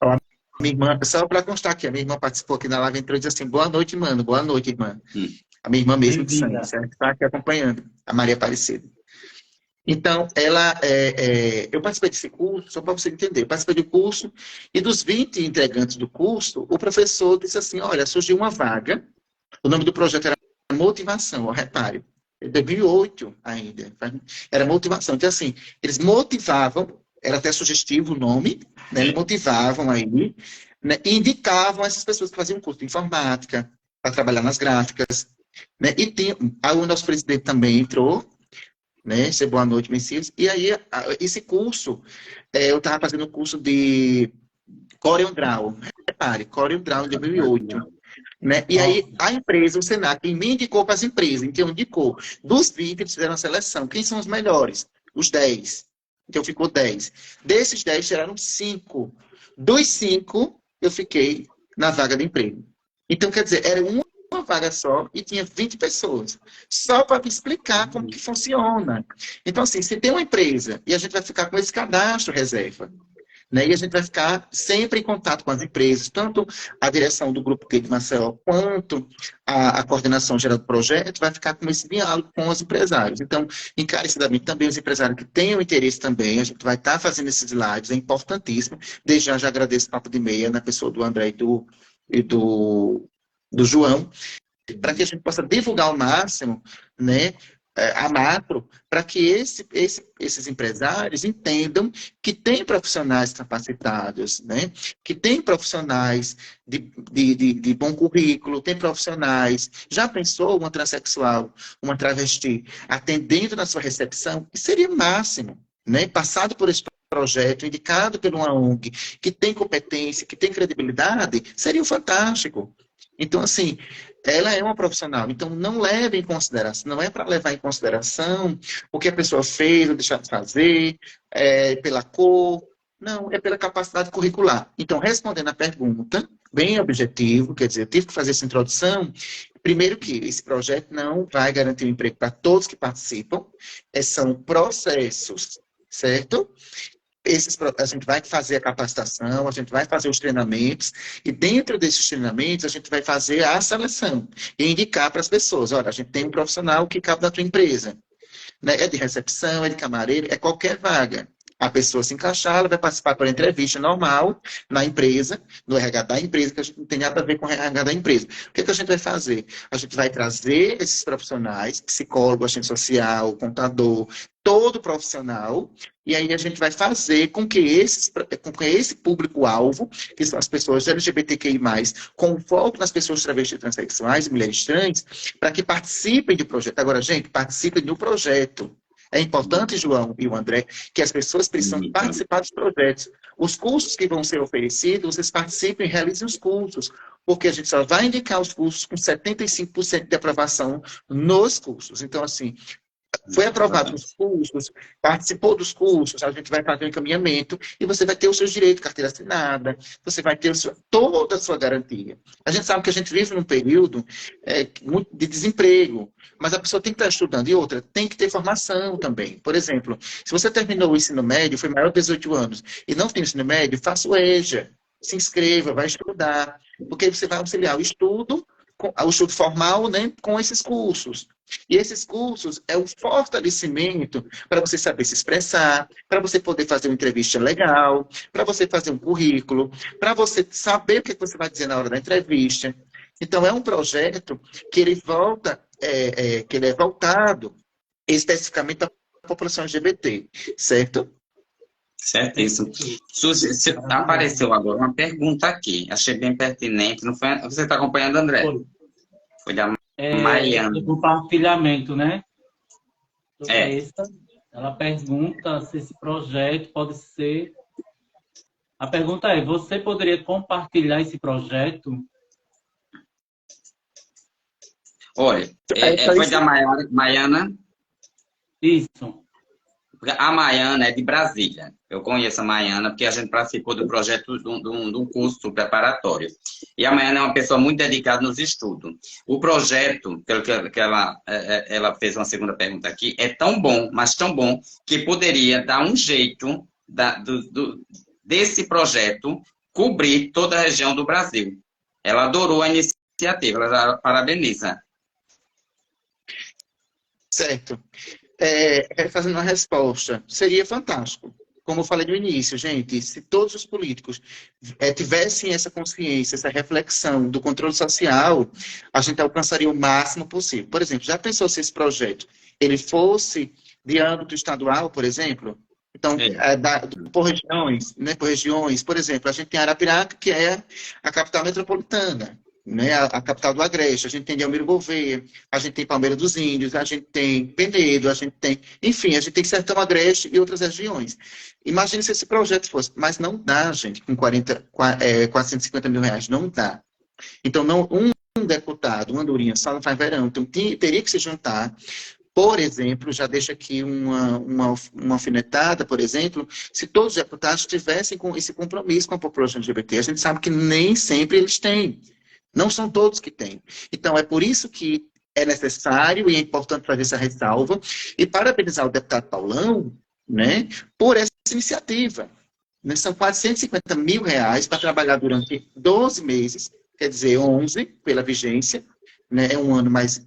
ó, a minha irmã, só para constar aqui, a minha irmã participou aqui na live, entrou e disse assim, boa noite, mano, boa noite, irmã. A minha irmã mesmo de sangue, certo? Está aqui acompanhando, a Maria Aparecida. Então, eu participei desse curso, só para você entender, eu participei do curso, e dos 20 integrantes do curso, o professor disse assim, olha, surgiu uma vaga, o nome do projeto era Motivação, ó, repare, em 2008 ainda, era motivação. Então, assim, eles motivavam, era até sugestivo o nome, né, eles motivavam aí, né, e indicavam essas pessoas que faziam curso de informática, para trabalhar nas gráficas, né, e aí o nosso presidente também entrou, né, boa noite, Messias, e aí esse curso, eu estava fazendo um curso de CorelDRAW, repare, CorelDRAW em 2008, né? E aí, a empresa, o Senac, me indicou para as empresas. Então, indicou. Dos 20, eles fizeram a seleção. Quem são os melhores? Os 10. Então, ficou 10. Desses 10, tiraram 5. Dos 5, eu fiquei na vaga de emprego. Então, quer dizer, era uma vaga só e tinha 20 pessoas. Só para me explicar como que funciona. Então, assim, se tem uma empresa e a gente vai ficar com esse cadastro reserva, né? E a gente vai ficar sempre em contato com as empresas, tanto a direção do Grupo Q de Maceió, quanto a coordenação geral do projeto, vai ficar com esse diálogo com os empresários. Então, encarecidamente, também os empresários que tenham interesse também, a gente vai estar fazendo esses lives, é importantíssimo. Desde já agradeço o Papo de Meia, na pessoa do André e do João, para que a gente possa divulgar ao máximo, né, a macro, para que esses empresários entendam que tem profissionais capacitados, né? Que tem profissionais de bom currículo, tem profissionais. Já pensou uma transexual, uma travesti, atendendo na sua recepção? Isso seria o máximo, né? Passado por esse projeto, indicado por uma ONG, que tem competência, que tem credibilidade, seria fantástico. Então, assim, ela é uma profissional, então não leve em consideração, não é para levar em consideração o que a pessoa fez ou deixar de fazer, pela cor, não, é pela capacidade curricular. Então, respondendo a pergunta, bem objetivo, quer dizer, eu tive que fazer essa introdução, primeiro que esse projeto não vai garantir um emprego para todos que participam, são processos, certo? A gente vai fazer a capacitação, a gente vai fazer os treinamentos, e dentro desses treinamentos a gente vai fazer a seleção e indicar para as pessoas, olha, a gente tem um profissional que cabe na tua empresa, né? É de recepção, é de camareiro, é qualquer vaga. A pessoa se encaixar, ela vai participar por entrevista normal na empresa, no RH da empresa, que a gente não tem nada a ver com o RH da empresa. O que a gente vai fazer? A gente vai trazer esses profissionais, psicólogo, assistente social, contador, todo profissional, e aí a gente vai fazer com que esse público-alvo, que são as pessoas LGBTQI+, com foco nas pessoas travestis, transexuais e mulheres trans, para que participem do projeto. Agora, gente, participem do projeto. É importante, João e o André, que as pessoas precisam participar dos projetos. Os cursos que vão ser oferecidos, vocês participem e realizem os cursos, porque a gente só vai indicar os cursos com 75% de aprovação nos cursos. Então, assim, foi aprovado nos cursos, participou dos cursos, a gente vai fazer o encaminhamento e você vai ter os seus direitos, carteira assinada, você vai ter toda a sua garantia. A gente sabe que a gente vive num período de desemprego, mas a pessoa tem que estar estudando. E outra, tem que ter formação também. Por exemplo, se você terminou o ensino médio, foi maior de 18 anos, e não tem ensino médio, faça o EJA, se inscreva, vai estudar, porque aí você vai auxiliar o estudo formal, né, com esses cursos. E esses cursos é o fortalecimento para você saber se expressar, para você poder fazer uma entrevista legal, para você fazer um currículo, para você saber o que você vai dizer na hora da entrevista. Então, é um projeto que ele é voltado especificamente para a população LGBT, certo? Certíssimo. Suzy, apareceu agora uma pergunta aqui. Achei bem pertinente. Não foi? Você está acompanhando, André? Foi. Foi da Do Maiana. compartilhamento, né? É. Ela pergunta se esse projeto pode ser... A pergunta é, você poderia compartilhar esse projeto? Olha, foi da Maiana. Isso. A Maiana é de Brasília. Eu conheço a Maiana porque a gente participou do projeto de um curso preparatório. E a Maiana é uma pessoa muito dedicada nos estudos. O projeto, pelo que ela fez uma segunda pergunta aqui, é tão bom, mas tão bom, que poderia dar um jeito desse projeto cobrir toda a região do Brasil. Ela adorou a iniciativa, ela parabeniza. Certo. Fazendo uma resposta, seria fantástico. Como eu falei no início, gente, se todos os políticos tivessem essa consciência, essa reflexão do controle social, a gente alcançaria o máximo possível. Por exemplo, já pensou se esse projeto ele fosse de âmbito estadual, por exemplo? Então, por regiões, né, por exemplo, a gente tem Arapiraca, que é a capital metropolitana, né, a capital do Agreste, a gente tem Delmiro Gouveia, a gente tem Palmeira dos Índios, a gente tem Penedo, a gente tem... Enfim, a gente tem Sertão Agreste e outras regiões. Imagine se esse projeto fosse... Mas não dá, gente, com 450 mil reais, não dá. Então, um deputado, uma andorinha, só não faz verão. Então, teria que se juntar. Por exemplo, já deixa aqui uma alfinetada, por exemplo, se todos os deputados tivessem com esse compromisso com a população LGBT, a gente sabe que nem sempre eles têm. Não são todos que têm. Então, é por isso que é necessário e é importante fazer essa ressalva e parabenizar o deputado Paulão, né, por essa iniciativa. Né, são quase 150 mil reais para trabalhar durante 12 meses, quer dizer, 11 pela vigência, né, é um ano, mas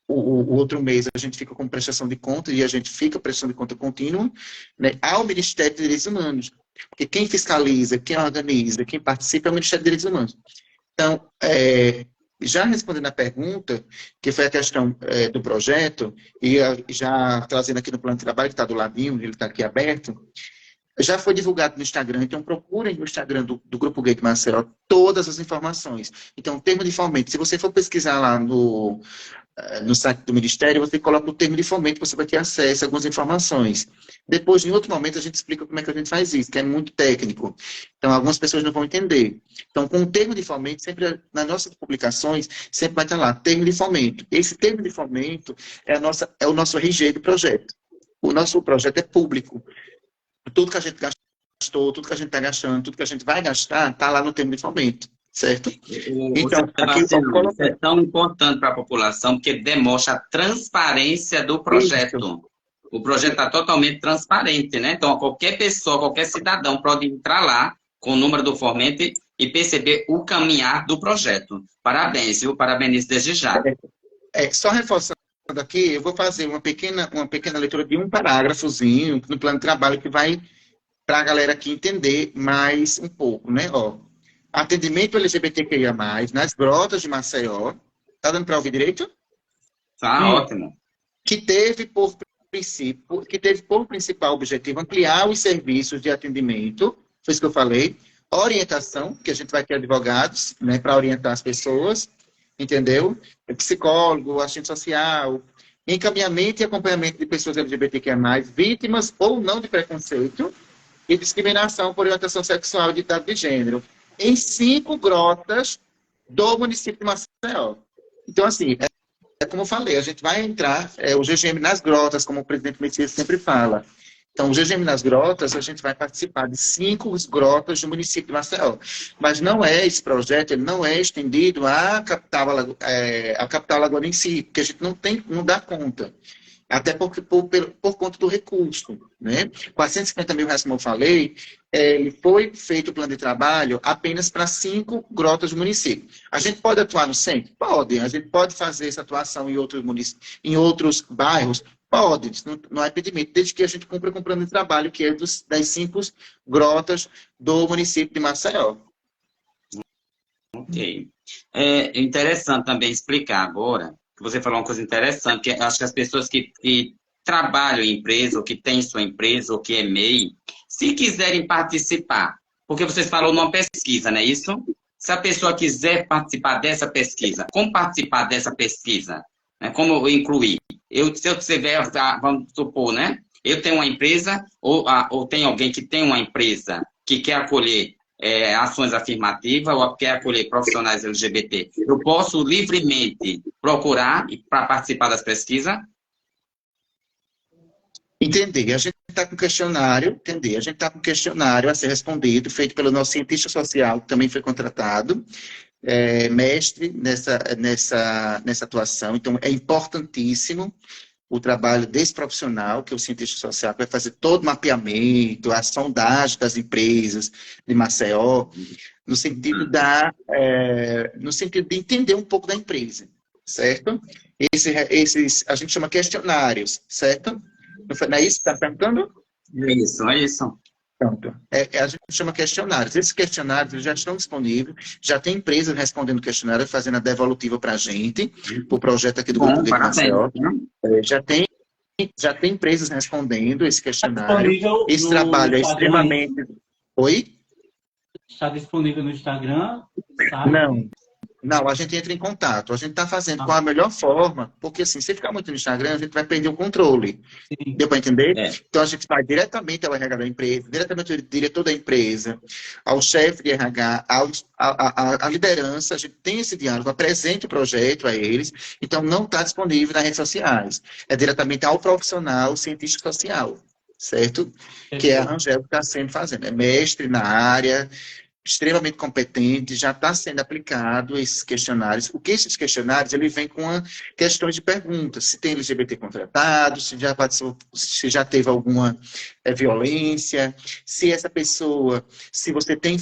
o outro mês a gente fica com prestação de conta e a gente fica prestação de conta contínua, né, ao Ministério dos Direitos Humanos. Porque quem fiscaliza, quem organiza, quem participa é o Ministério dos Direitos Humanos. Então, já respondendo a pergunta, que foi a questão do projeto, e já trazendo aqui no plano de trabalho, que está do ladinho, ele está aqui aberto, já foi divulgado no Instagram, então procurem no Instagram do Grupo Gay de Maceió todas as informações. Então, o termo de fomento, se você for pesquisar lá no site do Ministério, você coloca o termo de fomento, você vai ter acesso a algumas informações. Depois, em outro momento, a gente explica como é que a gente faz isso, que é muito técnico. Então, algumas pessoas não vão entender. Então, com o termo de fomento, sempre nas nossas publicações, sempre vai estar lá, termo de fomento. Esse termo de fomento é o nosso RG do projeto. O nosso projeto é público. Tudo que a gente gastou, tudo que a gente está gastando, tudo que a gente vai gastar, está lá no termo de fomento. Certo? Então, isso é tão importante para a população, porque demonstra a transparência do projeto. Isso. O projeto está totalmente transparente, né? Então, qualquer pessoa, qualquer cidadão pode entrar lá com o número do fomento e perceber o caminhar do projeto. Parabéns, viu? Parabenizo desde já. Só reforçando aqui, eu vou fazer uma pequena leitura de um parágrafozinho no plano de trabalho que vai para a galera aqui entender mais um pouco, né? Ó, atendimento LGBTQIA+, nas grotas de Maceió. Tá dando para ouvir direito? Tá, ótimo. Que teve por principal objetivo ampliar os serviços de atendimento, foi isso que eu falei, orientação, que a gente vai ter advogados, né, para orientar as pessoas, entendeu? Psicólogo, assistente social, encaminhamento e acompanhamento de pessoas LGBTQIA+, vítimas ou não de preconceito e discriminação por orientação sexual e identidade de gênero, em 5 grotas do município de Maceió. Então, assim, como eu falei, a gente vai entrar, o GGM nas grotas, como o presidente Messias sempre fala. Então, o GGM nas grotas, a gente vai participar de 5 grotas do município de Maceió. Mas esse projeto, ele não é estendido à capital alagoana em si, porque a gente não dá conta. Até porque por conta do recurso, né? 450 mil reais, como eu falei, foi feito o plano de trabalho apenas para 5 grotas do município. A gente pode atuar no centro? Pode. A gente pode fazer essa atuação em outros bairros? Pode. Não há impedimento, desde que a gente cumpra com o plano de trabalho, que é das 5 grotas do município de Maceió. Ok. É interessante também explicar agora, que você falou uma coisa interessante, que acho que as pessoas que trabalham em empresa, ou que têm sua empresa, ou que é MEI, se quiserem participar, porque vocês falaram numa pesquisa, não é isso? Se a pessoa quiser participar dessa pesquisa, como participar dessa pesquisa? Né? Como eu incluir? Se eu tiver, vamos supor, né? Eu tenho uma empresa, ou tem alguém que tem uma empresa que quer acolher ações afirmativas ou quer acolher profissionais LGBT. Eu posso livremente procurar para participar das pesquisas? Entender. A gente está com questionário, entender. A gente está com questionário a ser respondido, feito pelo nosso cientista social, que também foi contratado, mestre nessa atuação. Então, é importantíssimo o trabalho desse profissional, que é o cientista social, que vai fazer todo o mapeamento, a sondagem das empresas de Maceió, no sentido de entender um pouco da empresa, certo? A gente chama questionários, certo? Não é isso que está perguntando? É isso. Pronto. A gente chama questionários. Esses questionários eles já estão disponíveis, já tem empresas respondendo questionário, fazendo a devolutiva para a gente, para o projeto aqui do Grupo Gay Maceió. Já tem empresas respondendo esse questionário. Esse trabalho é extremamente... Oi? Está disponível no Instagram? Sabe? Não, a gente entra em contato. A gente está fazendo com a melhor forma, porque assim, se ficar muito no Instagram, a gente vai perder o controle. Sim. Deu para entender? Então, a gente vai diretamente ao RH da empresa, diretamente ao diretor da empresa, ao chefe de RH, à liderança. A gente tem esse diálogo, apresenta o projeto a eles. Então, não está disponível nas redes sociais. É diretamente ao profissional cientista social, certo? Que é a Rangel que está sempre fazendo. É mestre na área, extremamente competente, já está sendo aplicado esses questionários, porque esses questionários ele vem com questões de perguntas, se tem LGBT contratado, se já teve alguma violência, se essa pessoa, se você tem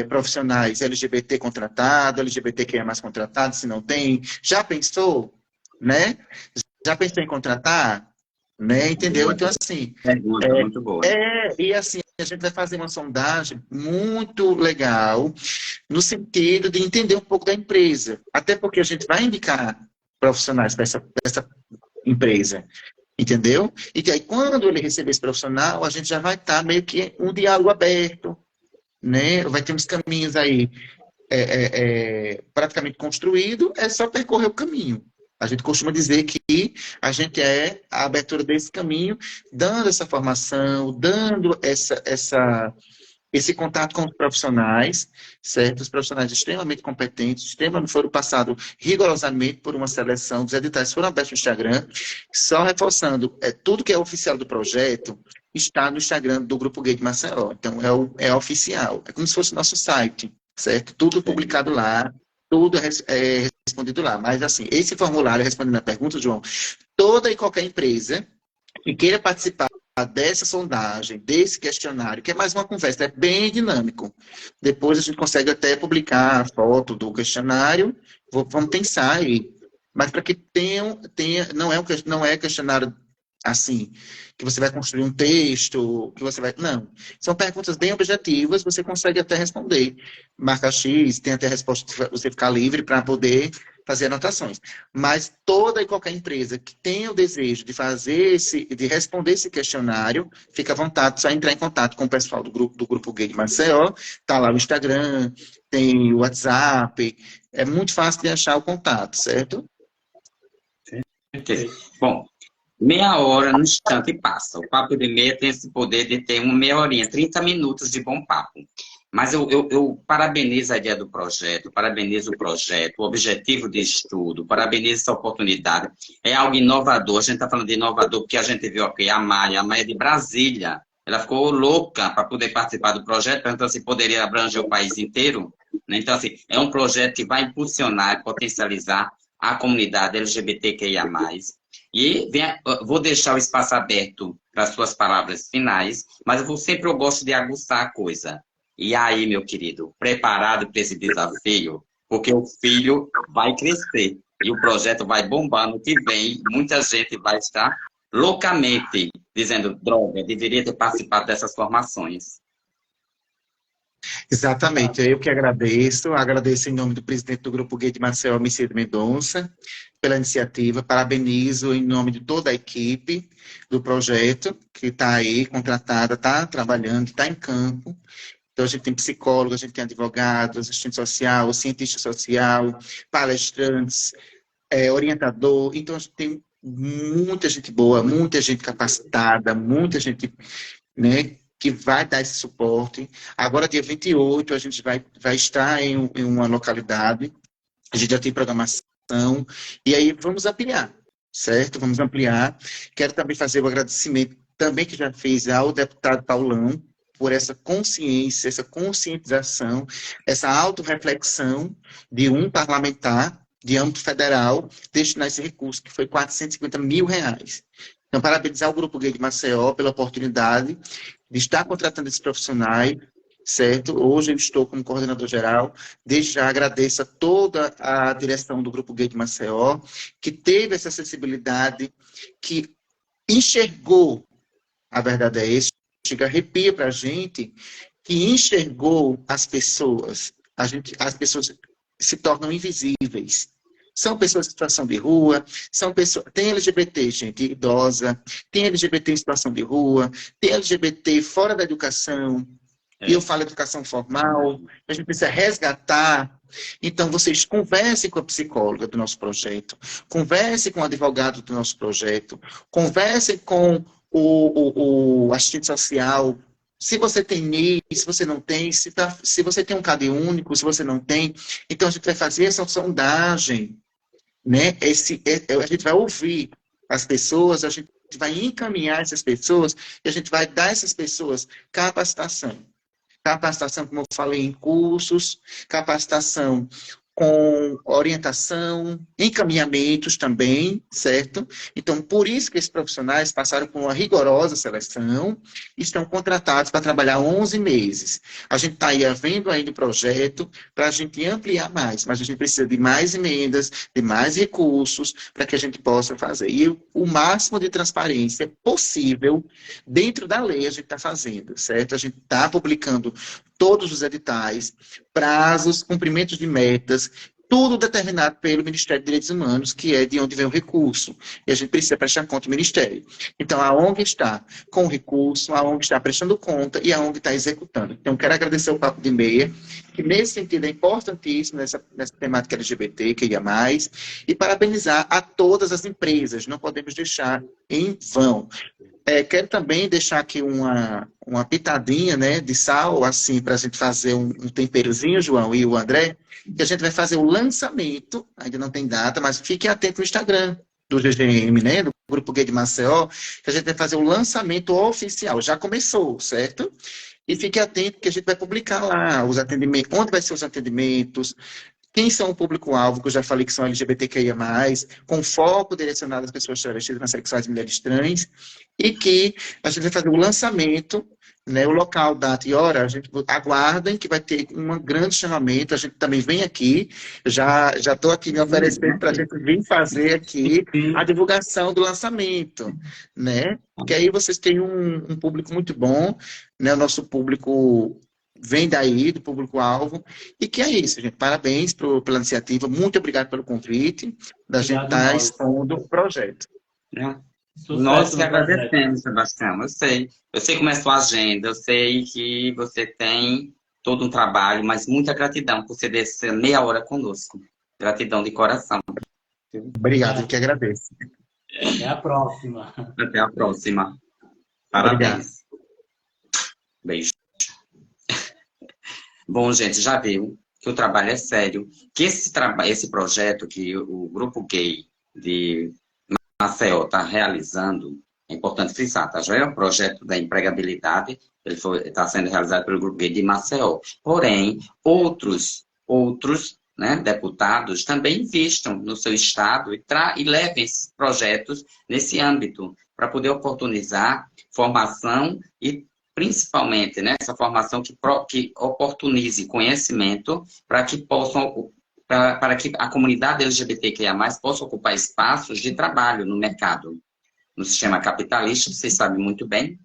profissionais LGBT contratado, LGBTQIA mais contratado, se não tem, já pensou, né? Já pensou em contratar? Né? Entendeu? Então, assim... Pergunta, muito boa. E assim, a gente vai fazer uma sondagem muito legal, no sentido de entender um pouco da empresa. Até porque a gente vai indicar profissionais para essa empresa. Entendeu? E aí, quando ele receber esse profissional, a gente já vai estar meio que um diálogo aberto, né? Vai ter uns caminhos aí praticamente construído, é só percorrer o caminho. A gente costuma dizer que a gente é a abertura desse caminho, dando essa formação, dando esse contato com os profissionais, certo? Os profissionais extremamente competentes, foram passados rigorosamente por uma seleção, os editais foram abertos no Instagram, só reforçando, tudo que é oficial do projeto está no Instagram do Grupo Gay de Maceió. Então, é oficial, é como se fosse o nosso site, certo? Tudo publicado lá, tudo é respondido lá. Mas, assim, esse formulário, respondendo a pergunta, João, toda e qualquer empresa que queira participar dessa sondagem, desse questionário, que é mais uma conversa, é bem dinâmico. Depois a gente consegue até publicar a foto do questionário, vamos pensar aí. Mas para que não é questionário assim, que você vai construir um texto, que você vai... Não. São perguntas bem objetivas, você consegue até responder. Marca X, tem até a resposta, você ficar livre para poder fazer anotações. Mas toda e qualquer empresa que tenha o desejo de de responder esse questionário, fica à vontade, só entrar em contato com o pessoal do Grupo Gay de Maceió, tá lá o Instagram, tem o WhatsApp, é muito fácil de achar o contato, certo? Bom, meia hora no instante passa. O Papo de Meia tem esse poder de ter uma meia horinha, 30 minutos de bom papo. Mas eu parabenizo a ideia do projeto, parabenizo o projeto, o objetivo de estudo, parabenizo essa oportunidade. É algo inovador, a gente está falando de inovador porque a gente viu aqui a Maia é de Brasília. Ela ficou louca para poder participar do projeto, perguntou se poderia abranger o país inteiro. Né? Então, assim, é um projeto que vai impulsionar e potencializar a comunidade LGBTQIA+. E vou deixar o espaço aberto para as suas palavras finais, mas sempre eu gosto de aguçar a coisa. E aí, meu querido, preparado para esse desafio? Porque o filho vai crescer e o projeto vai bombar no que vem. Muita gente vai estar loucamente dizendo, droga, deveria ter participado dessas formações. Exatamente, eu que agradeço em nome do presidente do Grupo Gay de Maceió, Messias Mendonça, pela iniciativa, parabenizo em nome de toda a equipe do projeto, que está aí contratada, está trabalhando, está em campo. Então, a gente tem psicólogo, a gente tem advogado, assistente social, cientista social, palestrantes, orientador. Então, a gente tem muita gente boa, muita gente capacitada, muita gente, né, que vai dar esse suporte. Agora, dia 28, a gente vai estar em uma localidade, a gente já tem programação, e aí vamos ampliar, certo? Vamos ampliar. Quero também fazer o agradecimento, também que já fez ao deputado Paulão, por essa consciência, essa conscientização, essa autorreflexão de um parlamentar de âmbito federal destinar esse recurso, que foi R$ 450 mil. Então, parabenizar o Grupo Gay de Maceió pela oportunidade de estar contratando esses profissionais, certo? Hoje eu estou como coordenador geral, desde já agradeço a toda a direção do Grupo Gay de Maceió, que teve essa sensibilidade, que enxergou, a verdade é essa, chega arrepia para a gente, que enxergou as pessoas, as pessoas se tornam invisíveis. São pessoas em situação de rua, são pessoas, tem LGBT, gente, idosa, tem LGBT em situação de rua, tem LGBT fora da educação, e eu falo educação formal, a gente precisa resgatar. Então, vocês conversem com a psicóloga do nosso projeto, conversem com o advogado do nosso projeto, conversem com o assistente social. Se você tem NII, se você não tem, se você tem um CAD único, se você não tem, então a gente vai fazer essa sondagem, né? A gente vai ouvir as pessoas, a gente vai encaminhar essas pessoas e a gente vai dar a essas pessoas capacitação. Capacitação, como eu falei, em cursos, capacitação com orientação, encaminhamentos também, certo? Então, por isso que esses profissionais passaram por uma rigorosa seleção e estão contratados para trabalhar 11 meses. A gente está aí vendo ainda o projeto para a gente ampliar mais, mas a gente precisa de mais emendas, de mais recursos para que a gente possa fazer. E o máximo de transparência possível dentro da lei a gente está fazendo, certo? A gente está publicando todos os editais, prazos, cumprimentos de metas, tudo determinado pelo Ministério de Direitos Humanos, que é de onde vem o recurso. E a gente precisa prestar conta ao Ministério. Então, a ONG está com o recurso, a ONG está prestando conta e a ONG está executando. Então, quero agradecer o Papo de Meia, que nesse sentido é importantíssimo nessa temática LGBT, que ia mais, e parabenizar a todas as empresas, não podemos deixar em vão. Quero também deixar aqui uma pitadinha, né, de sal, assim, para a gente fazer um temperozinho, João e o André, que a gente vai fazer o lançamento, ainda não tem data, mas fiquem atentos no Instagram do GGM, né, do Grupo Gay de Maceió, que a gente vai fazer o lançamento oficial, já começou, certo? E fique atento que a gente vai publicar lá os atendimentos, onde vai ser os atendimentos, quem são o público-alvo, que eu já falei que são LGBTQIA+, com foco direcionado às pessoas travestis, transexuais e mulheres trans, e que a gente vai fazer o lançamento, né, o local, data e hora, a gente aguardem que vai ter um grande chamamento, a gente também vem aqui, já estou aqui me oferecendo para a gente vir fazer aqui a divulgação do lançamento, né, que aí vocês têm um público muito bom, né, o nosso público vem daí, do público-alvo, e que é isso, gente. Parabéns pela iniciativa, muito obrigado pelo convite, da gente estar expondo o projeto. Nós que agradecemos, Sebastião, eu sei como é a sua agenda, eu sei que você tem todo um trabalho, mas muita gratidão por ceder essa meia hora conosco. Gratidão de coração. Obrigado, eu que agradeço. Até a próxima. Até a próxima. Parabéns. Obrigado. Beijo. Bom, gente, já viu que o trabalho é sério, que esse projeto que o Grupo Gay de Maceió está realizando, é importante frisar, tá? Já é um projeto da empregabilidade, ele está sendo realizado pelo Grupo Gay de Maceió. Porém, outros né, deputados também investam no seu estado e levem esses projetos nesse âmbito, para poder oportunizar formação e principalmente, né, essa formação que oportunize conhecimento para que a comunidade LGBTQIA+, possa ocupar espaços de trabalho no mercado. No sistema capitalista, vocês sabem muito bem,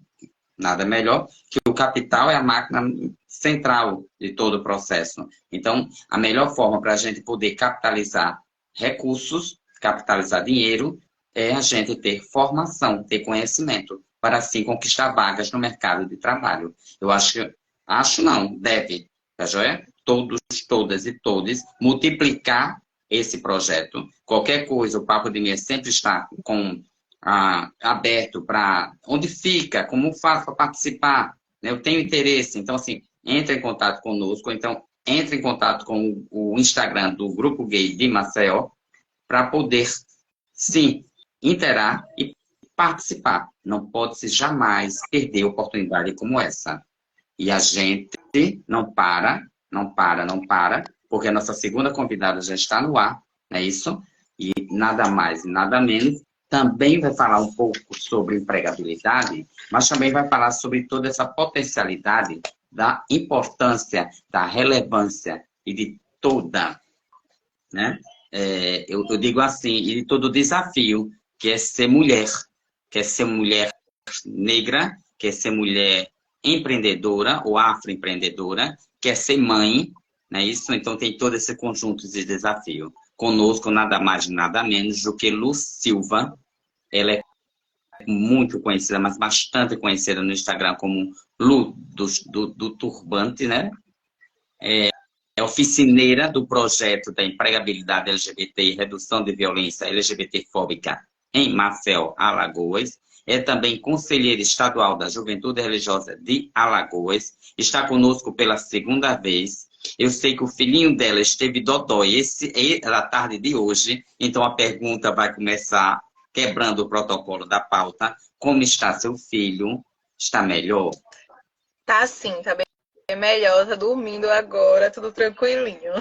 nada melhor, que o capital é a máquina central de todo o processo. Então, a melhor forma para a gente poder capitalizar recursos, capitalizar dinheiro, é a gente ter formação, ter conhecimento, para assim conquistar vagas no mercado de trabalho. Eu acho não, deve, tá joia? Todos, todas e todes, multiplicar esse projeto. Qualquer coisa, o Papo de Meia sempre está aberto para onde fica, como faço para participar, né? Eu tenho interesse, então assim, entre em contato conosco, então entre em contato com o Instagram do Grupo Gay de Maceió, para poder, sim, interar e participar. Não pode-se jamais perder oportunidade como essa. E a gente não para, porque a nossa segunda convidada já está no ar, não é isso? E nada mais e nada menos. Também vai falar um pouco sobre empregabilidade, mas também vai falar sobre toda essa potencialidade da importância, da relevância e de toda, né? Eu digo assim, e de todo desafio, que é ser mulher negra, quer ser mulher empreendedora ou afroempreendedora, quer ser mãe, não é isso? Então tem todo esse conjunto de desafio. Conosco, nada mais, nada menos do que Lu Silva. Ela é muito conhecida, mas bastante conhecida no Instagram como Lu do Turbante, né? É oficineira do projeto da empregabilidade LGBT e redução de violência LGBT-fóbica em Maceió, Alagoas. É também conselheira estadual da Juventude Religiosa de Alagoas. Está conosco pela segunda vez. Eu sei que o filhinho dela esteve dodói na tarde de hoje, então a pergunta vai começar quebrando o protocolo da pauta. Como está seu filho? Está melhor? Tá sim, tá bem melhor, tá dormindo agora, tudo tranquilinho.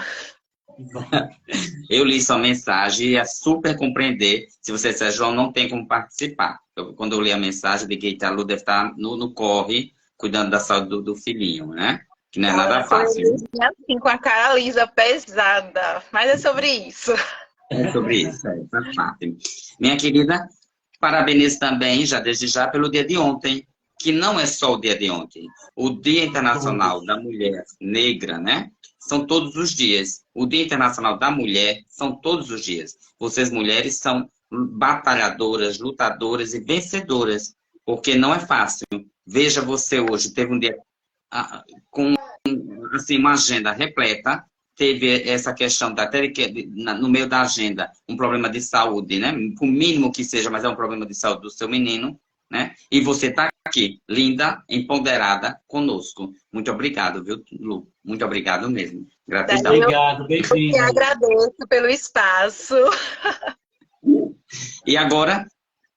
Eu li sua mensagem e é super compreender. Se você disser, João, não tem como participar. Quando eu li a mensagem, eu liguei que a Lu deve estar no corre, cuidando da saúde do filhinho, né? Que não é nada fácil. Assim, com a cara lisa, pesada. Mas é sobre isso. É sobre isso, essa parte. Minha querida, parabenizo também, desde já, pelo dia de ontem, que não é só o dia de ontem. O Dia Internacional da Mulher Negra, né? São todos os dias. O Dia Internacional da Mulher são todos os dias. Vocês, mulheres, são batalhadoras, lutadoras e vencedoras, porque não é fácil. Veja você hoje, teve um dia com assim, uma agenda repleta, teve essa questão no meio da agenda, um problema de saúde, né? O mínimo que seja, mas é um problema de saúde do seu menino, né? E você está aqui, linda, empoderada, conosco. Muito obrigado, viu, Lu? Muito obrigado mesmo. Gratidão. Obrigado, bem-vindo. Eu agradeço pelo espaço. E agora,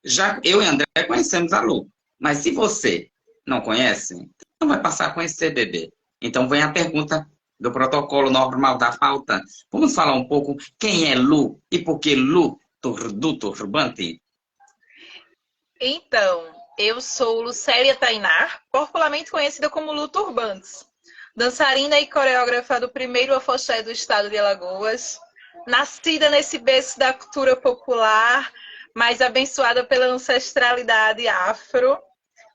já eu e André conhecemos a Lu. Mas se você não conhece, não vai passar a conhecer, bebê. Então vem a pergunta do protocolo normal da pauta. Vamos falar um pouco quem é Lu e por que Lu do Turbante? Então, eu sou Lucélia Tainar, popularmente conhecida como Lu Turbantes. Dançarina e coreógrafa do primeiro afoxé do estado de Alagoas. Nascida nesse berço da cultura popular, mas abençoada pela ancestralidade afro.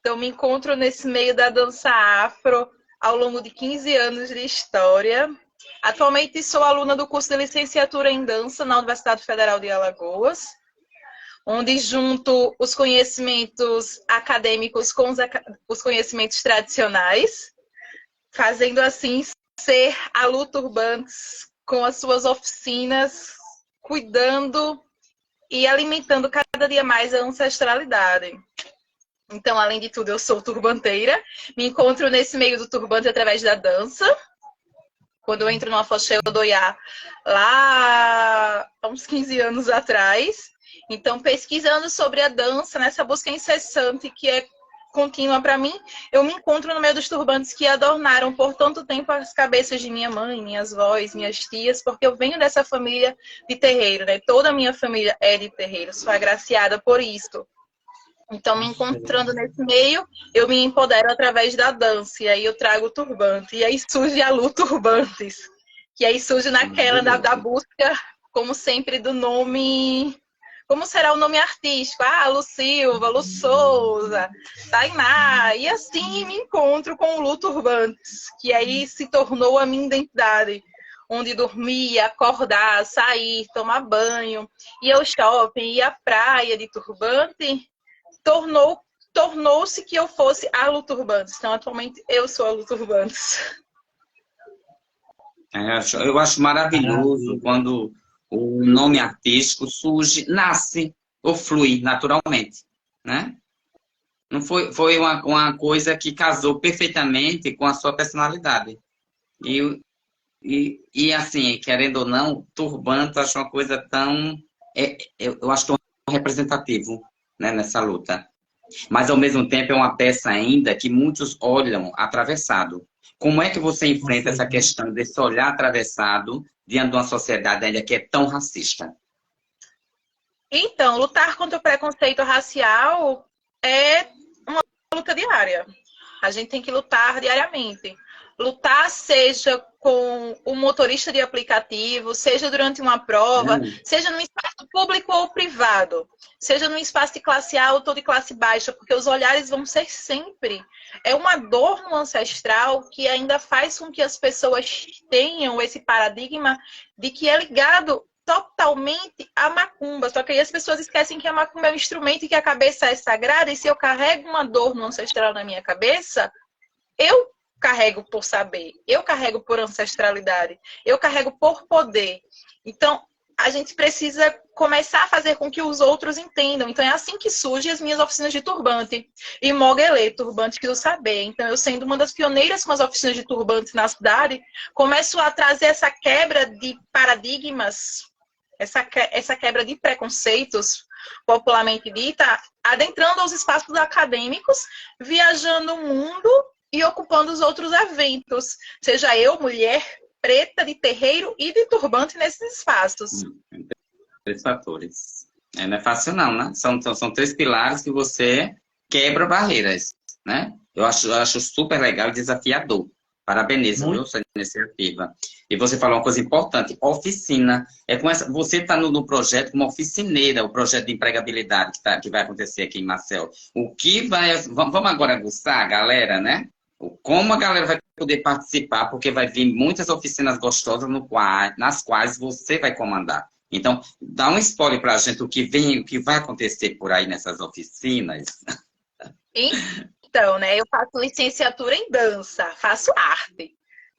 Então, me encontro nesse meio da dança afro ao longo de 15 anos de história. Atualmente sou aluna do curso de licenciatura em dança na Universidade Federal de Alagoas, onde junto os conhecimentos acadêmicos com os conhecimentos tradicionais, fazendo assim ser a Lu Turbantes com as suas oficinas, cuidando e alimentando cada dia mais a ancestralidade. Então, além de tudo, eu sou turbanteira, me encontro nesse meio do turbante através da dança. Quando eu entro no afoxé Odoiá, lá há uns 15 anos atrás. Então, pesquisando sobre a dança, nessa busca incessante que é contínua para mim, eu me encontro no meio dos turbantes que adornaram por tanto tempo as cabeças de minha mãe, minhas avós, minhas tias, porque eu venho dessa família de terreiro, né? Toda a minha família é de terreiro, sou agraciada por isso. Então, me encontrando nesse meio, eu me empodero através da dança, e aí eu trago o turbante, e aí surge a Lu Turbantes, que aí surge naquela da busca, como sempre, do nome como será o nome artístico? Ah, Lu Silva, Lu Souza, Tainá. E assim me encontro com o Lu Turbantes, que aí se tornou a minha identidade. Onde dormir, acordar, sair, tomar banho, ir ao shopping, ir à praia de turbante, tornou-se que eu fosse a Lu Turbantes. Então, atualmente, eu sou a Lu Turbantes. Eu acho maravilhoso quando o nome artístico surge, nasce ou flui naturalmente, né? Não foi uma coisa que casou perfeitamente com a sua personalidade. E assim, querendo ou não, turbante eu acho uma coisa tão... eu acho tão representativo, né, nessa luta. Mas, ao mesmo tempo, é uma peça ainda que muitos olham atravessado. Como é que você enfrenta essa questão desse olhar atravessado diante de uma sociedade ainda que é tão racista? Então, lutar contra o preconceito racial é uma luta diária. A gente tem que lutar diariamente. Lutar seja com o motorista de aplicativo, seja durante uma prova, seja no espaço público ou privado, seja no espaço de classe alta ou de classe baixa, porque os olhares vão ser sempre. É uma dor no ancestral que ainda faz com que as pessoas tenham esse paradigma de que é ligado totalmente à macumba. Só que aí as pessoas esquecem que a macumba é um instrumento e que a cabeça é sagrada, e se eu carrego uma dor no ancestral na minha cabeça, eu carrego por saber, eu carrego por ancestralidade, eu carrego por poder. Então, a gente precisa começar a fazer com que os outros entendam. Então, é assim que surgem as minhas oficinas de turbante. E Moguelê, turbante do saber. Então, eu sendo uma das pioneiras com as oficinas de turbante na cidade, começo a trazer essa quebra de paradigmas, essa quebra de preconceitos, popularmente dita, adentrando aos espaços acadêmicos, viajando o mundo e ocupando os outros eventos. Seja eu, mulher, preta, de terreiro e de turbante nesses espaços. 3 fatores. Não é fácil não, né? São 3 pilares que você quebra barreiras, né? Eu acho super legal e desafiador. Parabenizo, viu, sua iniciativa. E você falou uma coisa importante, oficina. Você está no projeto como oficineira, o projeto de empregabilidade que vai acontecer aqui em Marcel. Vamos agora aguçar a galera, né? Como a galera vai poder participar, porque vai vir muitas oficinas gostosas nas quais você vai comandar. Então, dá um spoiler para a gente o que vai acontecer por aí nessas oficinas. Então, né, eu faço licenciatura em dança, faço arte.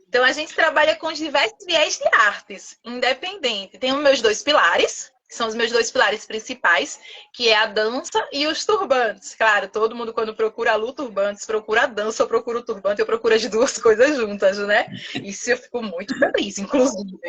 Então, a gente trabalha com os diversos viés de artes, independente. Tem os meus 2 pilares, que são os meus 2 pilares principais, que é a dança e os turbantes. Claro, todo mundo quando procura a Lu Turbantes, procura a dança ou procura o turbante, eu procuro as 2 coisas juntas, né? Isso eu fico muito feliz, inclusive.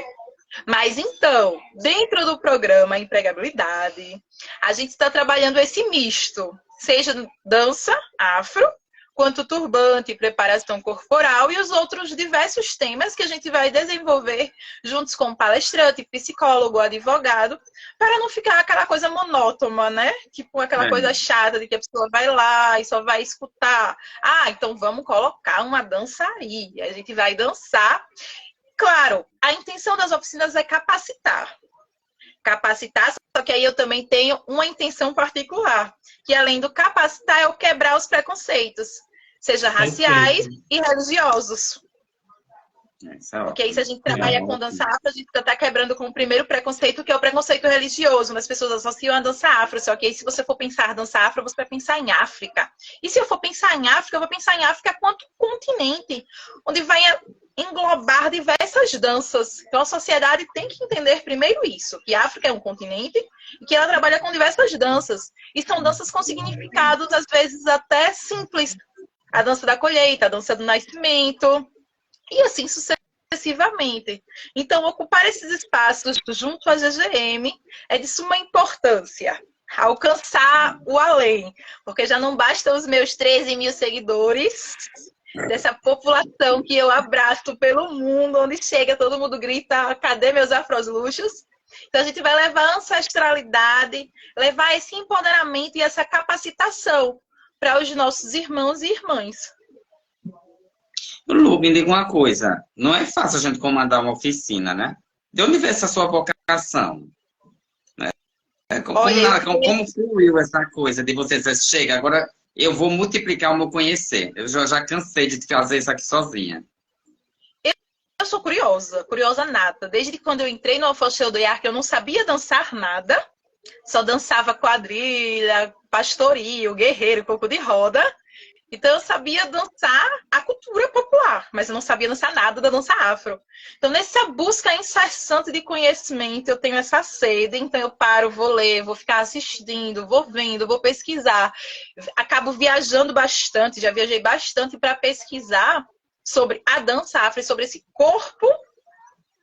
Mas então, dentro do programa Empregabilidade, a gente está trabalhando esse misto, seja dança, afro, quanto turbante, preparação corporal e os outros diversos temas que a gente vai desenvolver juntos com o palestrante, psicólogo, advogado, para não ficar aquela coisa monótona, né? Tipo aquela coisa chata de que a pessoa vai lá e só vai escutar. Ah, então vamos colocar uma dança aí. A gente vai dançar. Claro, a intenção das oficinas é capacitar. Capacitar, só que aí eu também tenho uma intenção particular, que além do capacitar, é o quebrar os preconceitos, seja raciais e religiosos. Porque aí se a gente trabalha com dança afro, a gente está quebrando com o primeiro preconceito, que é o preconceito religioso, onde as pessoas associam a dança afro. Só que aí se você for pensar dança afro, você vai pensar em África. E se eu for pensar em África, eu vou pensar em África quanto continente, onde vai englobar diversas danças. Então a sociedade tem que entender primeiro isso, que a África é um continente e que ela trabalha com diversas danças. E são danças com significados, às vezes, até simples. A dança da colheita, a dança do nascimento, e assim sucessivamente. Então, ocupar esses espaços junto à GGM é de suma importância. Alcançar o além, porque já não bastam os meus 13 mil seguidores, dessa população que eu abraço pelo mundo, onde chega, todo mundo grita, cadê meus afroluxos? Então, a gente vai levar a ancestralidade, levar esse empoderamento e essa capacitação para os nossos irmãos e irmãs. Lu, me diga uma coisa, não é fácil a gente comandar uma oficina, né? De onde vem essa sua vocação? Né? Olha, Como fluiu essa coisa de você dizer, chega, agora eu vou multiplicar o meu conhecer. Eu já cansei de fazer isso aqui sozinha. eu sou curiosa, curiosa nata. Desde quando eu entrei no Alfocheu do Iar, que eu não sabia dançar nada, só dançava quadrilha, pastorio, guerreiro, coco de roda. Então eu sabia dançar a cultura popular, mas eu não sabia dançar nada da dança afro. Então nessa busca incessante de conhecimento, eu tenho essa sede, então eu paro, vou ler, vou ficar assistindo, vou vendo, vou pesquisar. Acabo viajando bastante, já viajei bastante para pesquisar sobre a dança afro e sobre esse corpo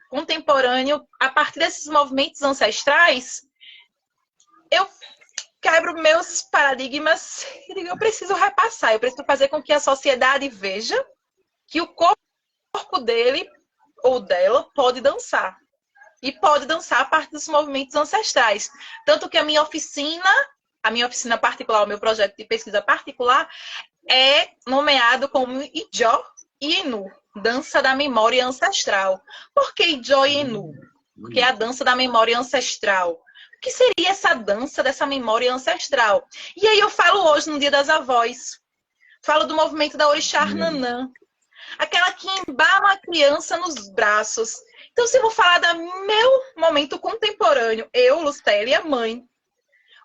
contemporâneo a partir desses movimentos ancestrais. Eu quebro meus paradigmas e digo, eu preciso repassar, eu preciso fazer com que a sociedade veja que o corpo dele ou dela pode dançar. E pode dançar a partir dos movimentos ancestrais. Tanto que a minha oficina particular, o meu projeto de pesquisa particular, é nomeado como Ijó e Enu, dança da memória ancestral. Por que Ijó e Enu? Porque é a dança da memória ancestral. O que seria essa dança dessa memória ancestral? E aí eu falo hoje, no Dia das Avós, falo do movimento da Orixá Nanã, aquela que embala a criança nos braços. Então, se eu vou falar do meu momento contemporâneo, eu, Lucélia, mãe,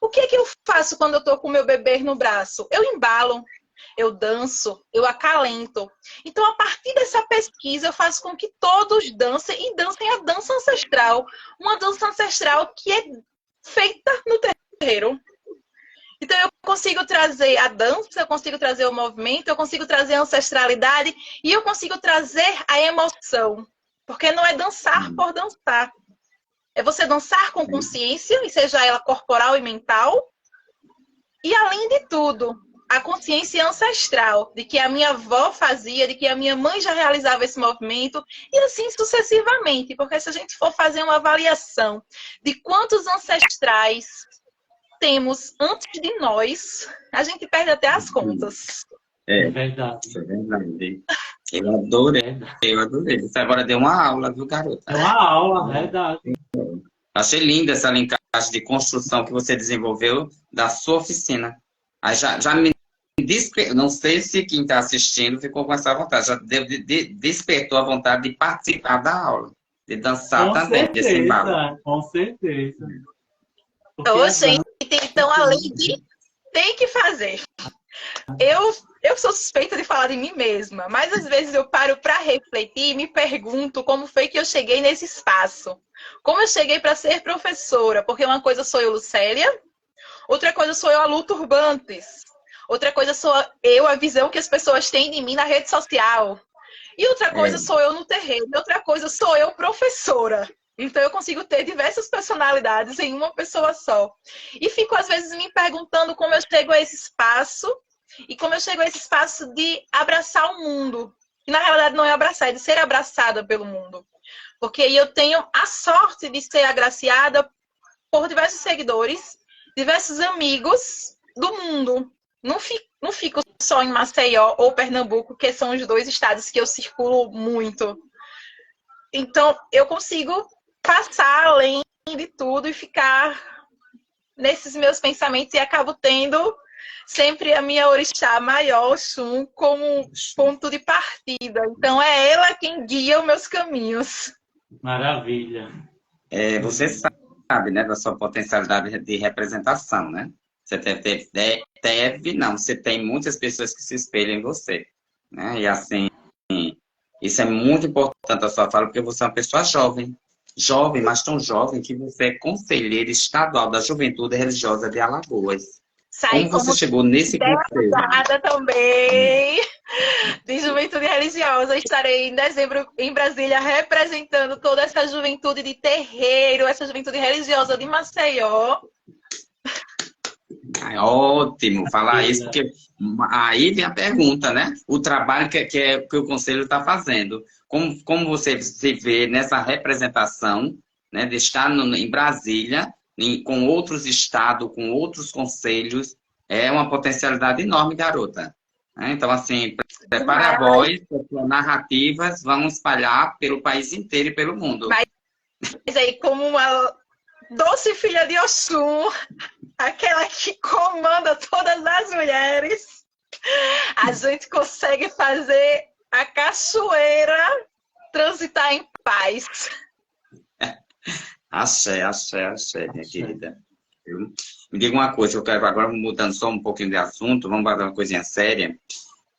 o que é que eu faço quando eu estou com o meu bebê no braço? Eu embalo, eu danço, eu acalento. Então, a partir dessa pesquisa, eu faço com que todos dancem e dancem a dança ancestral. Uma dança ancestral que é feita no terreiro. Então, eu consigo trazer a dança, eu consigo trazer o movimento, eu consigo trazer a ancestralidade e eu consigo trazer a emoção. Porque não é dançar por dançar. É você dançar com consciência, e seja ela corporal e mental. E, além de tudo, a consciência ancestral, de que a minha avó fazia, de que a minha mãe já realizava esse movimento, e assim sucessivamente. Porque se a gente for fazer uma avaliação de quantos ancestrais temos antes de nós, a gente perde até as contas. É verdade. Isso é verdade. Eu adorei. Você agora deu uma aula, viu, garota? É uma aula, verdade. Achei linda essa linkagem de construção que você desenvolveu da sua oficina. Aí já me não sei se quem está assistindo ficou com essa vontade, já despertou a vontade de participar da aula, de dançar Com também, desse embalo. certeza, com certeza. Porque Ô, a gente, então, além de tem que fazer. Eu sou suspeita de falar de mim mesma, mas às vezes eu paro para refletir e me pergunto como foi que eu cheguei nesse espaço. Como eu cheguei para ser professora, porque uma coisa sou eu, Lucélia, outra coisa sou eu, a Lu Turbantes, outra coisa sou eu, a visão que as pessoas têm de mim na rede social, e outra coisa sou eu no terreno, e outra coisa sou eu, professora. Então eu consigo ter diversas personalidades em uma pessoa só. E fico às vezes me perguntando como eu chego a esse espaço, e como eu chego a esse espaço de abraçar o mundo. Que na realidade não é abraçar, é de ser abraçada pelo mundo. Porque aí eu tenho a sorte de ser agraciada por diversos seguidores, diversos amigos do mundo. Não fico só em Maceió ou Pernambuco, que são os dois estados que eu circulo muito. Então, eu consigo passar além de tudo e ficar nesses meus pensamentos e acabo tendo sempre a minha orixá maior, Oxum, como ponto de partida. Então, é ela quem guia os meus caminhos. Maravilha. Você sabe, né, da sua potencialidade de representação, né? Você você tem muitas pessoas que se espelham em você, né? E assim, isso é muito importante a sua fala, porque você é uma pessoa jovem, mas tão jovem que você é conselheira estadual da Juventude Religiosa de Alagoas. Como você chegou nesse conselho? Também de Juventude Religiosa. Estarei em dezembro em Brasília representando toda essa juventude de terreiro, essa juventude religiosa de Maceió. Ótimo falar isso, porque aí vem a pergunta, né? O trabalho que o Conselho está fazendo. Como você se vê nessa representação, né, de estar em Brasília, com outros estados, com outros conselhos, é uma potencialidade enorme, garota. Então, assim, prepare a voz, as narrativas vão espalhar pelo país inteiro e pelo mundo. Mas aí, como doce filha de Oxum, aquela que comanda todas as mulheres, a gente consegue fazer a cachoeira transitar em paz. Axé, minha querida. Me diga uma coisa, eu quero agora mudando só um pouquinho de assunto, vamos fazer uma coisinha séria.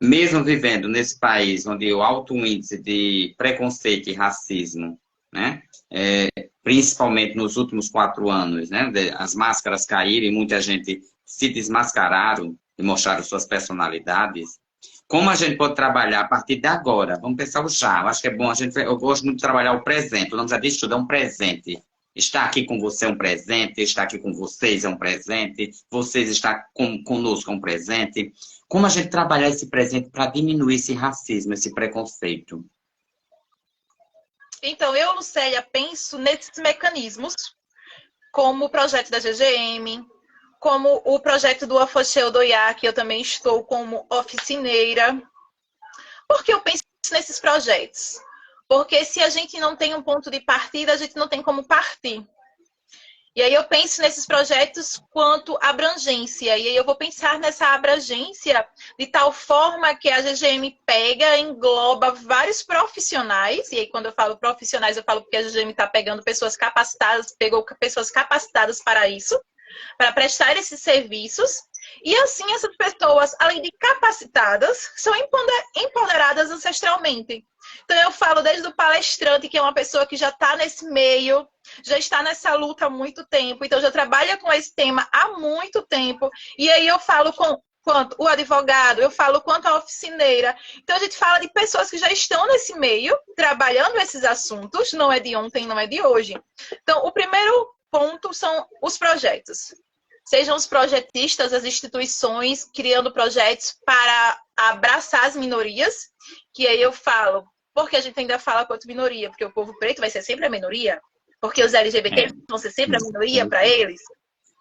Mesmo vivendo nesse país onde o alto índice de preconceito e racismo, né, principalmente nos últimos 4 anos, né, as máscaras caíram e muita gente se desmascararam e mostraram suas personalidades, como a gente pode trabalhar a partir de agora? Vamos pensar o já. Eu acho que é bom, eu gosto muito de trabalhar o presente. O nome já diz tudo, é um presente. Estar aqui com você é um presente, estar aqui com vocês é um presente, vocês estar conosco é um presente. Como a gente trabalhar esse presente para diminuir esse racismo, esse preconceito? Então, eu, Lucélia, penso nesses mecanismos, como o projeto da GGM, como o projeto do Afoxé Odoiá, que eu também estou como oficineira. Por que eu penso nesses projetos? Porque se a gente não tem um ponto de partida, a gente não tem como partir. E aí eu penso nesses projetos quanto abrangência. E aí eu vou pensar nessa abrangência de tal forma que a GGM pega, engloba vários profissionais. E aí quando eu falo profissionais, eu falo porque a GGM está pegando pessoas capacitadas, pegou pessoas capacitadas para isso, para prestar esses serviços. E assim essas pessoas, além de capacitadas, são empoderadas ancestralmente. Então eu falo desde o palestrante, que é uma pessoa que já está nesse meio, já está nessa luta há muito tempo, então já trabalha com esse tema há muito tempo. E aí eu falo quanto o advogado, eu falo quanto a oficineira. Então a gente fala de pessoas que já estão nesse meio, trabalhando esses assuntos, não é de ontem, não é de hoje. Então o primeiro ponto são os projetos. Sejam os projetistas, as instituições, criando projetos para abraçar as minorias, que aí eu falo, porque a gente ainda fala quanto minoria, porque o povo preto vai ser sempre a minoria, porque os LGBT vão ser sempre a minoria para eles.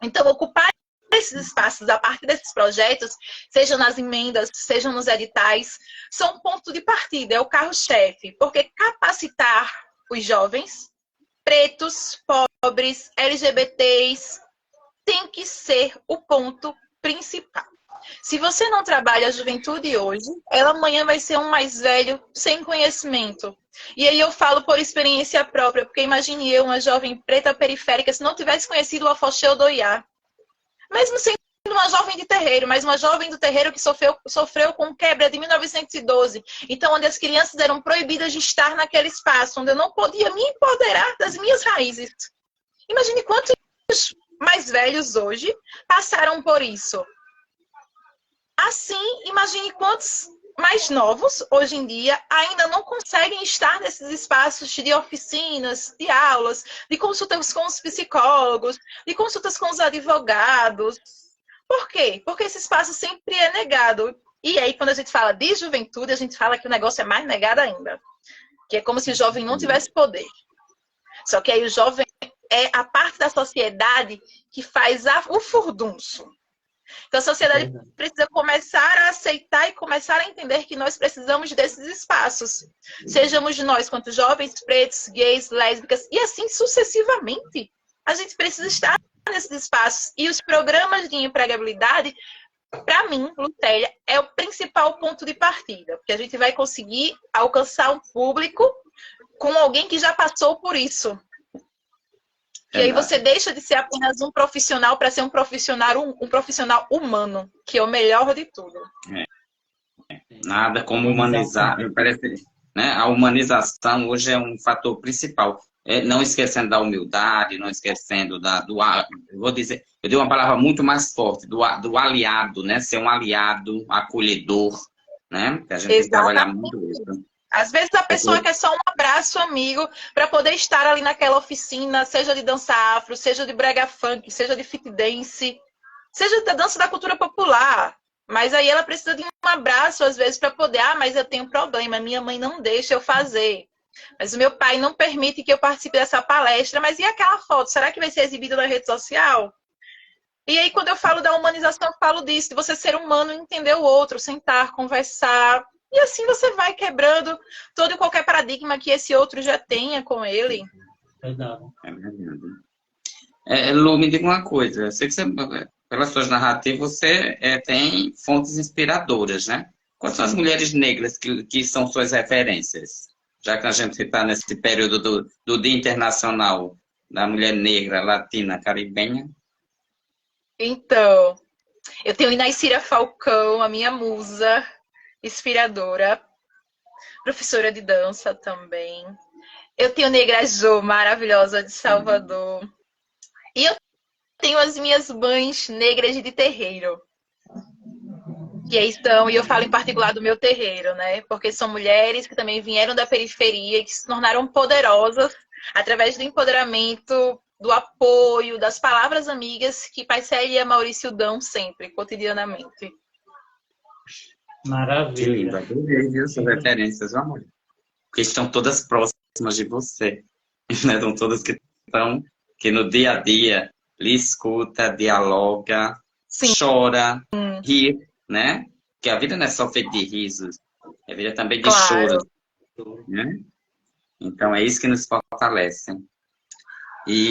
Então, ocupar esses espaços a partir desses projetos, sejam nas emendas, sejam nos editais, são um ponto de partida, é o carro-chefe, porque capacitar os jovens, pretos, pobres, LGBTs, tem que ser o ponto principal. Se você não trabalha a juventude hoje, ela amanhã vai ser um mais velho sem conhecimento. E aí eu falo por experiência própria, porque imagine eu, uma jovem preta periférica, se não tivesse conhecido o Afoxé Odoiá. Mesmo sendo uma jovem de terreiro, mas uma jovem do terreiro que sofreu com quebra de 1912. Então, onde as crianças eram proibidas de estar naquele espaço, onde eu não podia me empoderar das minhas raízes. Imagine quantos mais velhos hoje passaram por isso. Assim, imagine quantos mais novos, hoje em dia, ainda não conseguem estar nesses espaços de oficinas, de aulas, de consultas com os psicólogos, de consultas com os advogados. Por quê? Porque esse espaço sempre é negado. E aí, quando a gente fala de juventude, a gente fala que o negócio é mais negado ainda. Que é como se o jovem não tivesse poder. Só que aí o jovem é a parte da sociedade que faz o furdunço. Então a sociedade precisa começar a aceitar e começar a entender que nós precisamos desses espaços. Sejamos nós, quanto jovens, pretos, gays, lésbicas, e assim sucessivamente. A gente precisa estar nesses espaços. E os programas de empregabilidade, para mim, Lucélia, é o principal ponto de partida. Porque a gente vai conseguir alcançar um público com alguém que já passou por isso. E aí você deixa de ser apenas um profissional para ser um profissional humano, que é o melhor de tudo. Nada como humanizar. Parece, né? A humanização hoje é um fator principal. Não esquecendo da humildade, não esquecendo vou dizer, eu dei uma palavra muito mais forte, do aliado, né? Ser um aliado, acolhedor, né? Que a gente tem que trabalhar muito isso. Às vezes a pessoa quer só um abraço amigo para poder estar ali naquela oficina, seja de dança afro, seja de brega funk, seja de fit dance, seja da dança da cultura popular. Mas aí ela precisa de um abraço, às vezes, para poder, mas eu tenho um problema, minha mãe não deixa eu fazer. Mas o meu pai não permite que eu participe dessa palestra, mas e aquela foto? Será que vai ser exibida na rede social? E aí, quando eu falo da humanização, eu falo disso, de você ser humano e entender o outro, sentar, conversar. E assim você vai quebrando todo e qualquer paradigma que esse outro já tenha com ele. Verdade. É verdade. Lu, me diga uma coisa. Eu sei que você, pelas suas narrativas, você tem fontes inspiradoras, né? Quais são as mulheres negras que são suas referências? Já que a gente está nesse período do Dia Internacional da Mulher Negra, Latina, Caribenha. Então, eu tenho Inaicira Falcão, a minha musa inspiradora, professora de dança também. Eu tenho Negra Jo, maravilhosa de Salvador. E eu tenho as minhas mães negras de terreiro. Que estão, e eu falo em particular do meu terreiro, né? Porque são mulheres que também vieram da periferia e que se tornaram poderosas através do empoderamento, do apoio, das palavras amigas que Pai Célia e a Maurício dão sempre, cotidianamente. Maravilha. Que lindo, adorei, viu? Suas referências, amor. Porque estão todas próximas de você. Né? Estão todas que no dia a dia lhe escuta, dialoga, Sim. chora, ri, né? Porque a vida não é só feita de risos, é vida também de Claro. choro, né? Então é isso que nos fortalece. E,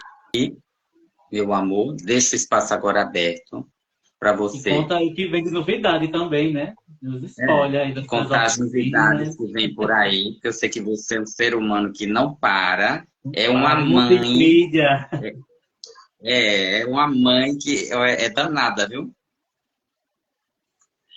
meu amor, deixa o espaço agora aberto para E você conta aí que vem de novidade também, né? Nos spoiler aí das contar as novidades oficinas. que vem por aí, porque eu sei que você é um ser humano que não para, é uma Para, mãe, multimídia. é uma mãe que é danada, viu?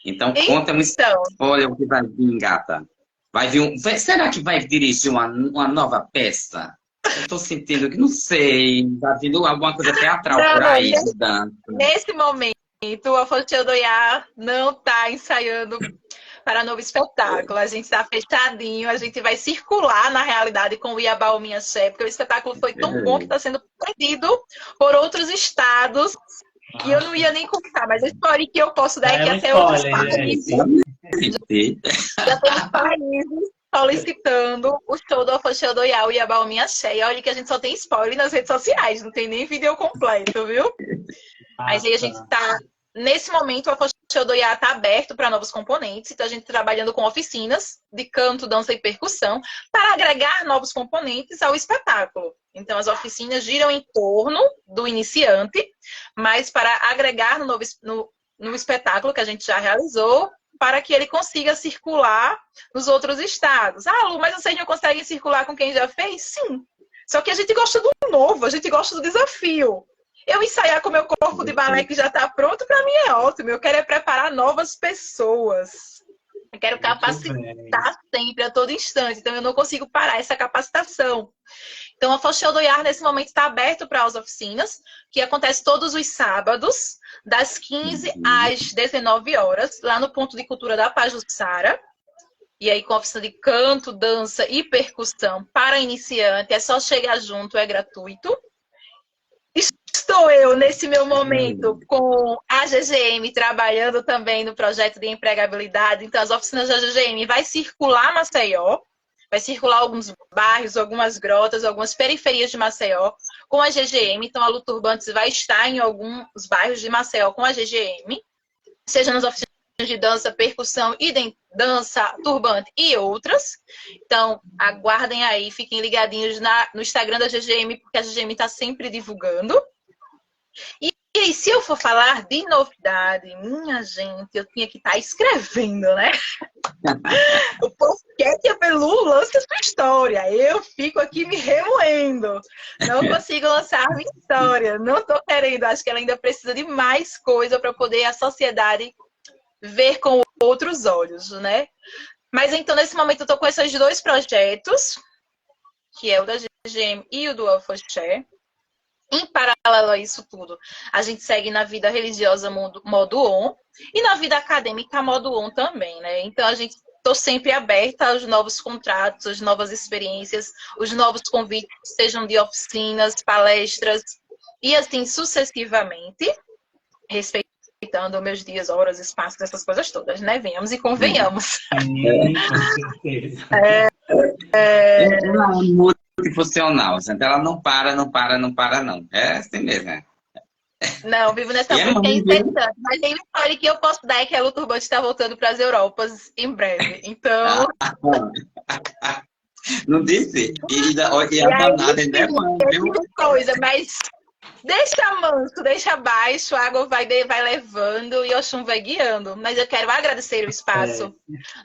Então conta um Então, spoiler o que vai vir, gata. Vai vir será que vai dirigir uma nova peça? Eu tô sentindo que não sei, tá vindo alguma coisa teatral por aí, de dança. nesse momento, o Afonso Odoiá não está ensaiando para novo espetáculo. A gente está fechadinho, a gente vai circular, na realidade, com o Iabá Minha Xé, porque o espetáculo foi tão bom que está sendo pedido por outros estados, que eu não ia nem contar, mas a história que eu posso dar é que até outros países, já temos países solicitando o show do Afonso Odoiá, o Iabá Minha Xé. E olha que a gente só tem spoiler nas redes sociais, não tem nem vídeo completo, viu? Mas aí a gente está, nesse momento, o Afonso Odoiá está aberto para novos componentes, então a gente está trabalhando com oficinas de canto, dança e percussão para agregar novos componentes ao espetáculo. Então as oficinas giram em torno do iniciante, mas para agregar no espetáculo que a gente já realizou, para que ele consiga circular nos outros estados. Ah, Lu, mas vocês não conseguem circular com quem já fez? Sim. Só que a gente gosta do novo, a gente gosta do desafio. Eu ensaiar com o meu corpo de balé que já está pronto, para mim é ótimo. Eu quero é preparar novas pessoas. Eu quero capacitar sempre, a todo instante. Então, eu não consigo parar essa capacitação. Então, a Afonso Odoiá, nesse momento, está aberto para as oficinas, que acontece todos os sábados, das 15 às 19 horas, lá no Ponto de Cultura da Pajuçara. E aí, com a oficina de canto, dança e percussão para iniciante, é só chegar junto, é gratuito. Estou eu, nesse meu momento, com a GGM, trabalhando também no projeto de empregabilidade. Então, as oficinas da GGM vai circular Maceió, vai circular alguns bairros, algumas grotas, algumas periferias de Maceió com a GGM. Então, a Lu Turbantes vai estar em alguns bairros de Maceió com a GGM, seja nas oficinas de dança, percussão, dança, turbante e outras. Então, aguardem aí, fiquem ligadinhos no Instagram da GGM, porque a GGM está sempre divulgando. E se eu for falar de novidade, minha gente, eu tinha que estar escrevendo, né? O povo quer que a Pelu lance a sua história. Eu fico aqui me remoendo. Não consigo lançar a minha história. Não estou querendo. Acho que ela ainda precisa de mais coisa para poder a sociedade ver com outros olhos, né? Mas então, nesse momento, eu estou com esses dois projetos, que é o da GGM e o do Alfoché. Em paralelo a isso tudo, a gente segue na vida religiosa modo on e na vida acadêmica modo on também, né? Então, a gente estou sempre aberta aos novos contratos, às novas experiências, os novos convites, sejam de oficinas, palestras e assim sucessivamente, respeitando meus dias, horas, espaços, essas coisas todas, né? Venhamos e convenhamos. Sim, com certeza. Ela é multifuncional, gente. Ela não para, não. É assim mesmo, né? Não, vivo nessa música incessante. Mas tem uma história que eu posso dar é que a Lu Turbante está voltando para as Europas em breve. Então... Não disse? E a danada ainda é mãe, viu? Coisa, mas Deixa manso, deixa baixo, a água vai levando e Oxum vai guiando. Mas eu quero agradecer o espaço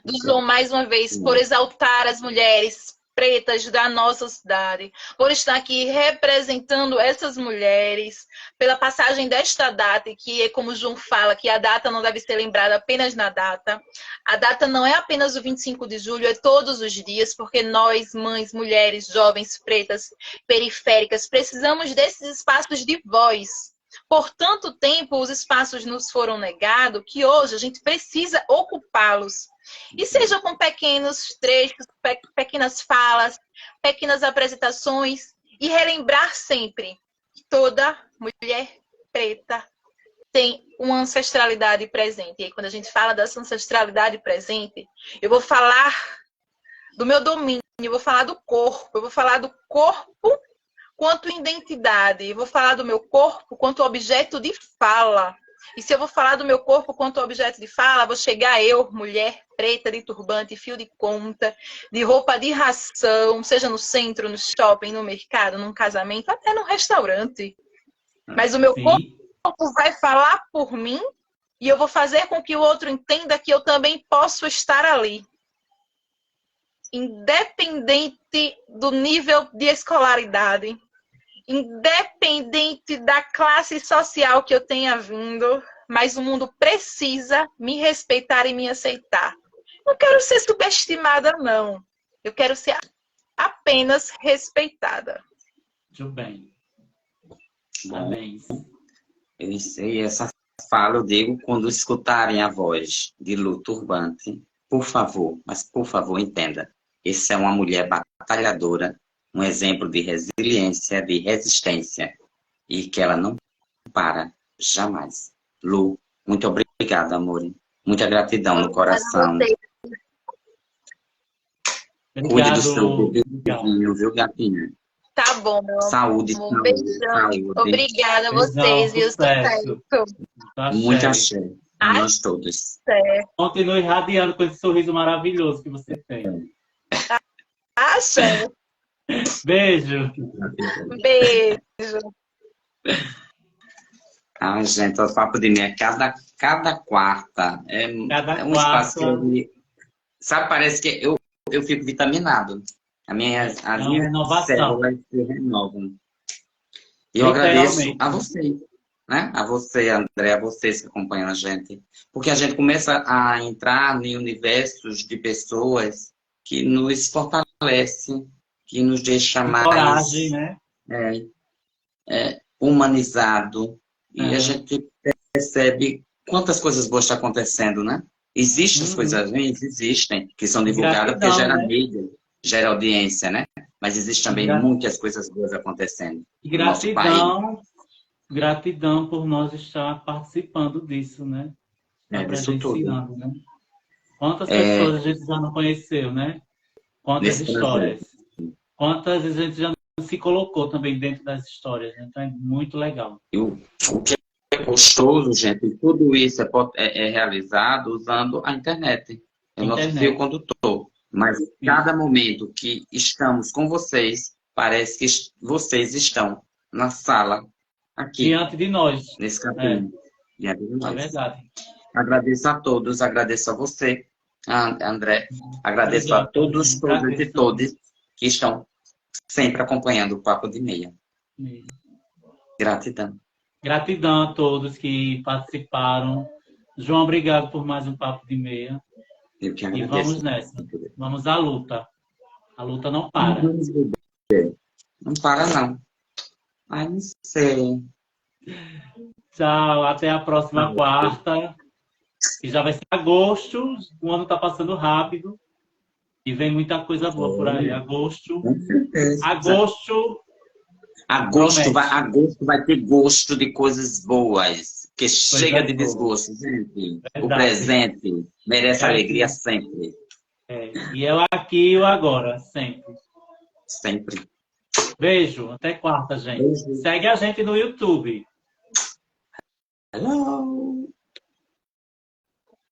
do João mais uma vez por exaltar as mulheres pretas da nossa cidade, por estar aqui representando essas mulheres, pela passagem desta data, que é como o João fala, que a data não deve ser lembrada apenas na data. A data não é apenas o 25 de julho, é todos os dias, porque nós, mães, mulheres, jovens, pretas, periféricas, precisamos desses espaços de voz. Por tanto tempo, os espaços nos foram negados, que hoje a gente precisa ocupá-los. E seja com pequenos trechos, pequenas falas, pequenas apresentações, e relembrar sempre que toda mulher preta tem uma ancestralidade presente. E aí, quando a gente fala dessa ancestralidade presente, eu vou falar do meu domínio, eu vou falar do corpo, eu vou falar do corpo quanto identidade, eu vou falar do meu corpo quanto objeto de fala. E se eu vou falar do meu corpo quanto objeto de fala, vou chegar eu, mulher preta, de turbante, fio de conta, de roupa de ração, seja no centro, no shopping, no mercado, num casamento, até no restaurante. Mas o meu corpo vai falar por mim e eu vou fazer com que o outro entenda que eu também posso estar ali. Independente do nível de escolaridade, independente da classe social que eu tenha vindo, mas o mundo precisa me respeitar e me aceitar. Não quero ser subestimada, não. Eu quero ser apenas respeitada. Muito bem. Amém. E essa fala eu digo quando escutarem a voz de Lu Turbante, por favor, mas por favor entenda, essa é uma mulher batalhadora, um exemplo de resiliência, de resistência, e que ela não para jamais. Lu, muito obrigada, amor. Muita gratidão no coração. Cuide do seu bebezinho, viu, gatinha? Tá bom, meu amor. Saúde, Um beijão. saúde. Obrigada a vocês, viu? Sucesso. Muito axé. A nós todos. Continue radiando com esse sorriso maravilhoso que você tem. Axé. Beijo. Beijo. Ah, gente, o Papo de Meia, cada quarta é um espaço que eu... Sabe, parece que eu fico vitaminado. As minhas células se renovam. E eu agradeço a vocês, né? A você, André, a vocês que acompanham a gente. Porque a gente começa a entrar em universos de pessoas que nos fortalecem, que nos deixa mais... Coragem, né? Humanizado. E a gente percebe quantas coisas boas estão acontecendo, né? Existem as coisas ruins? Existem, que são divulgadas porque gera mídia, gera audiência, né? Mas existem também muitas coisas boas acontecendo. E gratidão por nós estar participando disso, né? Presenciando, né? Quantas pessoas a gente já não conheceu, né? Quantas histórias. Quantas vezes a gente já se colocou também dentro das histórias, né? Então é muito legal. O que é gostoso, gente, tudo isso é realizado usando a internet. É o nosso fio condutor. Mas cada momento que estamos com vocês, parece que vocês estão na sala, aqui. Diante de nós. Nesse caminho. Diante de nós. É verdade. Agradeço a todos, agradeço a você, André. Agradeço a todos e todas que estão sempre acompanhando o Papo de Meia. Gratidão. Gratidão a todos que participaram. João, obrigado por mais um Papo de Meia. Eu que agradeço. E vamos nessa. Vamos à luta. A luta não para. Não para, não. Ai, não sei. Tchau, até a próxima quarta. Que já vai ser agosto. O ano está passando rápido. E vem muita coisa boa por aí. Agosto. Com certeza. Agosto vai ter gosto de coisas boas. Que chega de desgosto, gente. Verdade. O presente merece alegria sempre. E eu aqui e eu agora, sempre. Sempre. Beijo, até quarta, gente. Beijo. Segue a gente no YouTube. Hello.